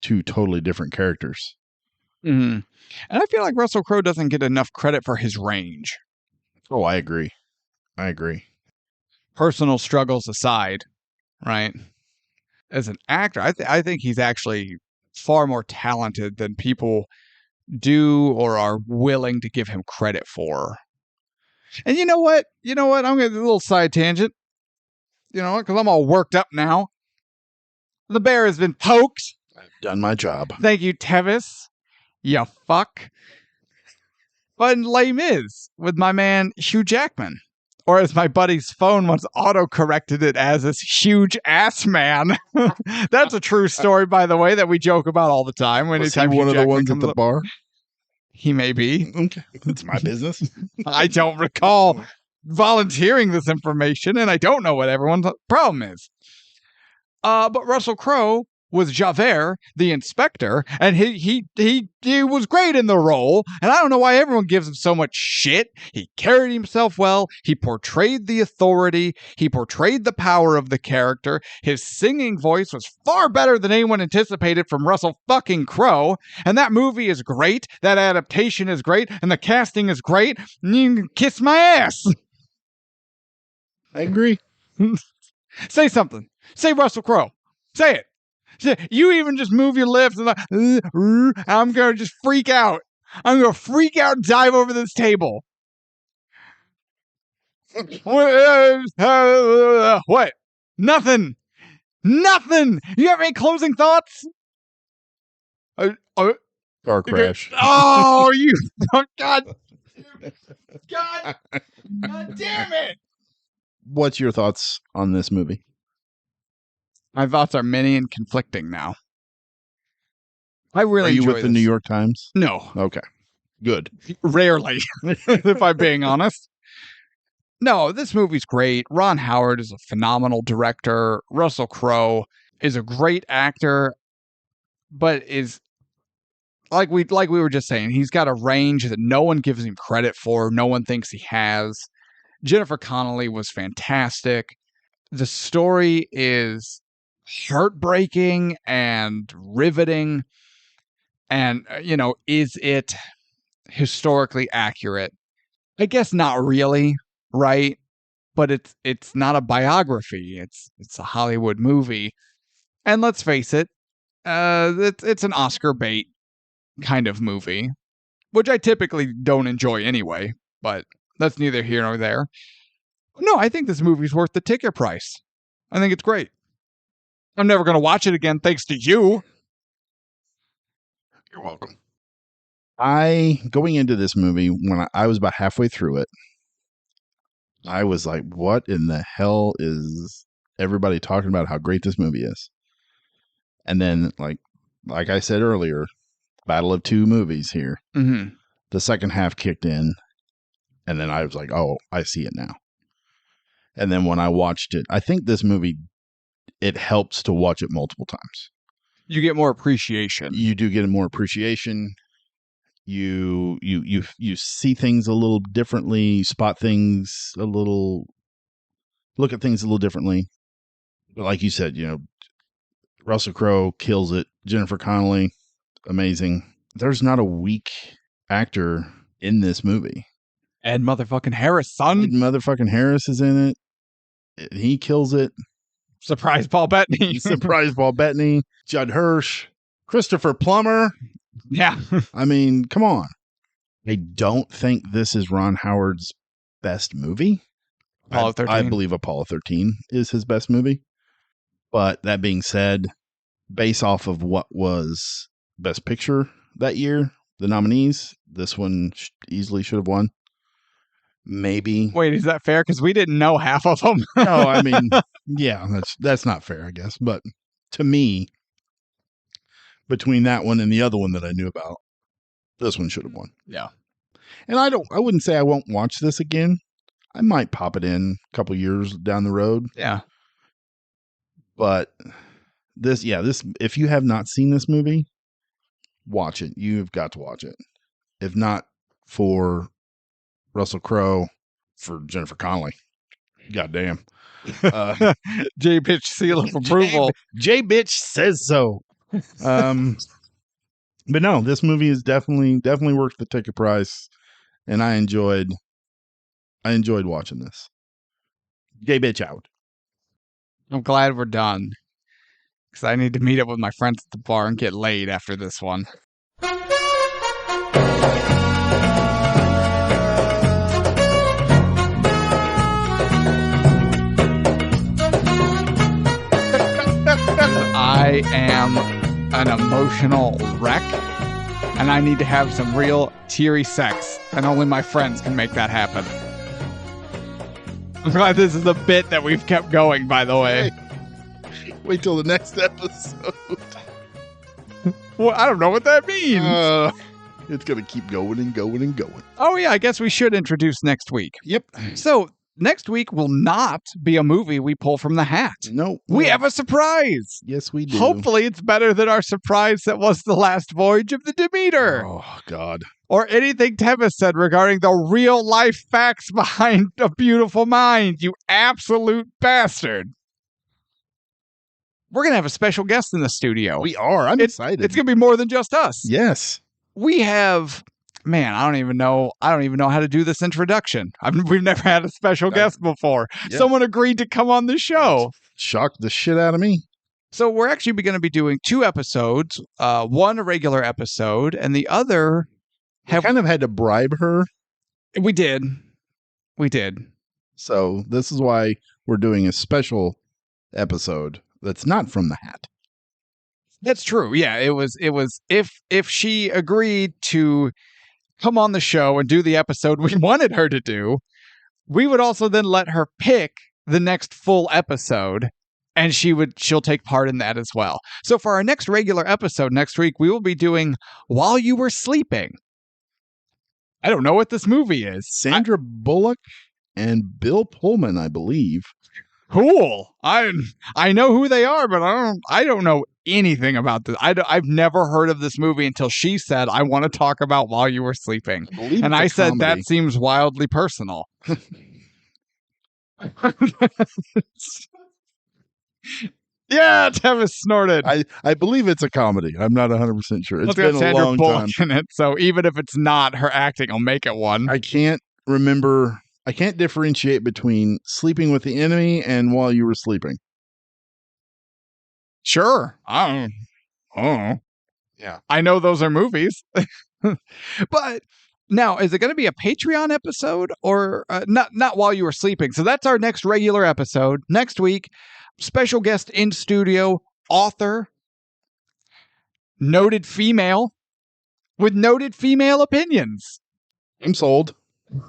two totally different characters. Mm-hmm. And I feel like Russell Crowe doesn't get enough credit for his range. Oh, I agree. Personal struggles aside, right? As an actor, I think he's actually far more talented than people do or are willing to give him credit for. And you know what? I'm going to do a little side tangent. You know what? Because I'm all worked up now. The bear has been poked. I've done my job. Thank you, Tevis. You fuck. But in Les Mis with my man Hugh Jackman. Or as my buddy's phone once auto-corrected it as this huge ass man. That's a true story, by the way, that we joke about all the time. Was he one of the ones at the bar? He may be. Okay. It's my business. I don't recall volunteering this information, and I don't know what everyone's problem is. But Russell Crowe was Javert, the inspector, and he was great in the role, and I don't know why everyone gives him so much shit. He carried himself well, he portrayed the authority, he portrayed the power of the character, his singing voice was far better than anyone anticipated from Russell fucking Crowe, and that movie is great, that adaptation is great, and the casting is great, and you can kiss my ass! I agree. Say something. Say Russell Crowe. Say it. You even just move your lips and like, I'm going to just freak out. I'm going to freak out and dive over this table. What? Nothing. Nothing. You have any closing thoughts? Car crash. Oh, you. Oh, God. God. God damn it. What's your thoughts on this movie? My thoughts are many and conflicting now. I really Are you enjoy with the this. New York Times? No. Okay. Good. Rarely, if I'm being honest. No, this movie's great. Ron Howard is a phenomenal director. Russell Crowe is a great actor, but is like we were just saying, he's got a range that no one gives him credit for. No one thinks he has. Jennifer Connelly was fantastic. The story is heartbreaking and riveting. And, is it historically accurate? I guess not really, right? But it's not a biography. It's a Hollywood movie. And let's face it, it's an Oscar bait kind of movie, which I typically don't enjoy anyway, but that's neither here nor there. No, I think this movie's worth the ticket price. I think it's great. I'm never going to watch it again thanks to you. You're welcome. Going into this movie, when I was about halfway through it, I was like, what in the hell is everybody talking about how great this movie is? And then, like I said earlier, battle of two movies here. Mm-hmm. The second half kicked in, and then I was like, oh, I see it now. And then when I watched it, I think this movie, it helps to watch it multiple times. You get more appreciation. You do get more appreciation. You see things a little differently, spot things a little, look at things a little differently. But like you said, Russell Crowe kills it. Jennifer Connelly, amazing. There's not a weak actor in this movie. Ed motherfucking Harris, son. Ed motherfucking Harris is in it. He kills it. Surprise Paul Bettany. Surprise Paul Bettany. Judd Hirsch. Christopher Plummer. Yeah. I mean, come on. I don't think this is Ron Howard's best movie. Apollo 13. I believe Apollo 13 is his best movie. But that being said, based off of what was Best Picture that year, the nominees, this one easily should have won. Maybe. Wait, is that fair? Because we didn't know half of them. No, I mean, yeah, that's not fair, I guess. But to me, between that one and the other one that I knew about, this one should have won. Yeah. And I wouldn't say I won't watch this again. I might pop it in a couple years down the road. Yeah. But this, if you have not seen this movie, watch it. You've got to watch it. If not for Russell Crowe, for Jennifer Connelly. Goddamn. J bitch seal of approval. J bitch says so. But no, this movie is definitely worth the ticket price, and I enjoyed watching this. J bitch out. I'm glad we're done, because I need to meet up with my friends at the bar and get laid after this one. I am an emotional wreck, and I need to have some real teary sex, and only my friends can make that happen. I'm glad this is a bit that we've kept going, by the way. Hey, wait till the next episode. Well, I don't know what that means. It's going to keep going and going and going. Oh, yeah, I guess we should introduce next week. Yep. So, next week will not be a movie we pull from the hat. Nope. We have a surprise. Yes, we do. Hopefully it's better than our surprise that was the last voyage of the Demeter. Oh, God. Or anything Tevis said regarding the real life facts behind A Beautiful Mind, you absolute bastard. We're going to have a special guest in the studio. We are. I'm excited. It's going to be more than just us. Yes. We have, man, I don't even know how to do this introduction. We've never had a special guest before. Yeah. Someone agreed to come on the show. Shocked the shit out of me. So we're actually going to be doing 2 episodes, one a regular episode, and the other... kind of had to bribe her. We did. So this is why we're doing a special episode that's not from the hat. That's true. Yeah, it was if she agreed to come on the show and do the episode we wanted her to do, we would also then let her pick the next full episode, and she'll take part in that as well. So for our next regular episode next week, we will be doing While You Were Sleeping. I don't know what this movie is. Sandra Bullock and Bill Pullman, I believe. Cool. I know who they are, but I don't know anything about this. I've never heard of this movie until she said, I want to talk about While You Were Sleeping. And I said, that seems wildly personal. Yeah, Tevis snorted. I believe it's a comedy. I'm not 100% sure. It's been a long time. In it, so even if it's not, her acting will make it one. I can't remember. I can't differentiate between Sleeping with the Enemy and While You Were Sleeping. Sure. I don't know. Yeah. I know those are movies. But now, is it going to be a Patreon episode or not While You Were Sleeping? So that's our next regular episode. Next week, special guest in studio, author, noted female with noted female opinions. I'm sold.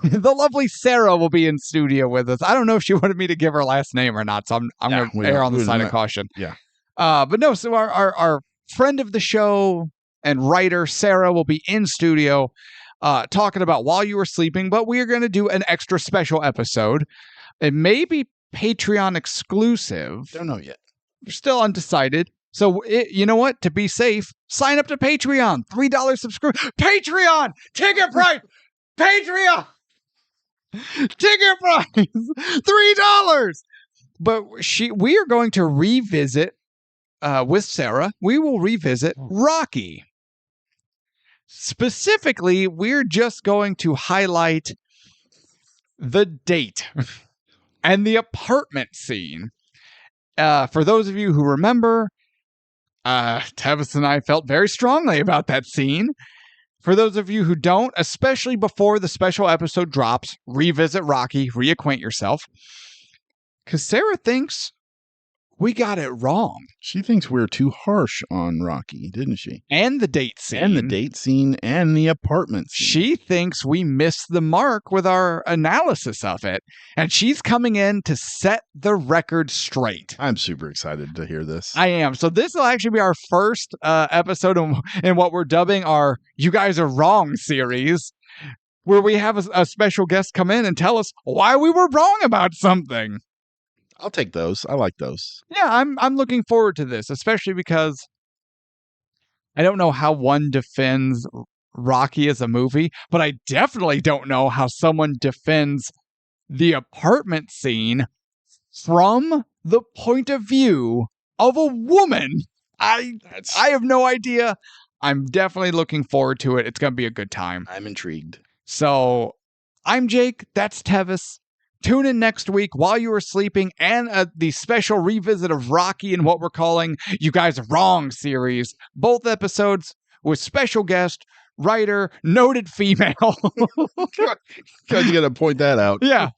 The lovely Sarah will be in studio with us. I don't know if she wanted me to give her last name or not, so I'm going to err on the side of caution. Yeah. But no, so our friend of the show and writer, Sarah, will be in studio talking about While You Were Sleeping, but we are going to do an extra special episode. It may be Patreon exclusive. Don't know yet. We're still undecided. So, you know what? To be safe, sign up to Patreon. $3 subscription. Patreon! Ticket price! Patreon! Ticket price! $3! But we are going to revisit, with Sarah, we will revisit Rocky. Specifically, we're just going to highlight the date and the apartment scene. For those of you who remember, Tevis and I felt very strongly about that scene. For those of you who don't, especially before the special episode drops, revisit Rocky, reacquaint yourself. Because Sarah thinks we got it wrong. She thinks we're too harsh on Rocky, didn't she? And the date scene. And the date scene and the apartment scene. She thinks we missed the mark with our analysis of it. And she's coming in to set the record straight. I'm super excited to hear this. I am. So this will actually be our first episode in what we're dubbing our You Guys Are Wrong series, where we have a special guest come in and tell us why we were wrong about something. I'll take those. I like those. Yeah, I'm looking forward to this, especially because I don't know how one defends Rocky as a movie, but I definitely don't know how someone defends the apartment scene from the point of view of a woman. I have no idea. I'm definitely looking forward to it. It's going to be a good time. I'm intrigued. So, I'm Jake. That's Tevis. Tune in next week While You Were Sleeping and the special revisit of Rocky and what we're calling You Guys Are Wrong series. Both episodes with special guest, writer, noted female. God, you got to point that out. Yeah.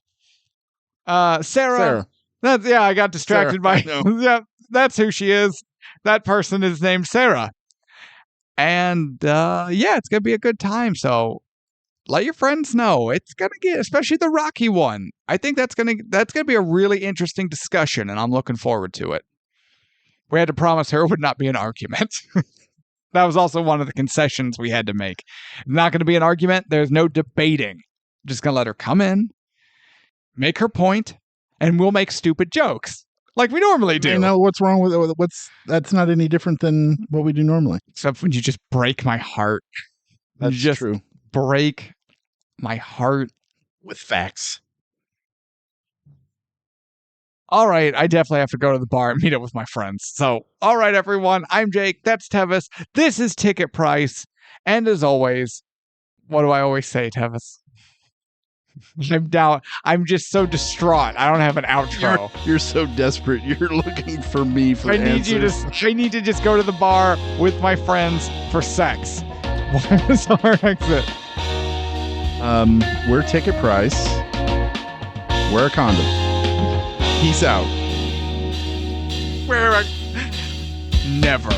Sarah. I got distracted by. Yeah, that's who she is. That person is named Sarah. And it's going to be a good time. So let your friends know. It's going to get, especially the Rocky one. I think that's going to be a really interesting discussion, and I'm looking forward to it. We had to promise her it would not be an argument. That was also one of the concessions we had to make. Not going to be an argument. There's no debating. I'm just going to let her come in, make her point, and we'll make stupid jokes like we normally do. You know what's wrong with it? That's not any different than what we do normally. Except when you just break my heart. That's you just true. break my heart. With facts. All right, I definitely have to go to the bar and meet up with my friends. So, all right, everyone, I'm Jake. That's Tevis. This is Ticket Price. And as always, what do I always say, Tevis? I'm just so distraught. I don't have an outro. You're so desperate. You're looking for me for answers. I need to just go to the bar with my friends for sex. What was our exit? We're Ticket Price. Wear a condom. Peace out. Never.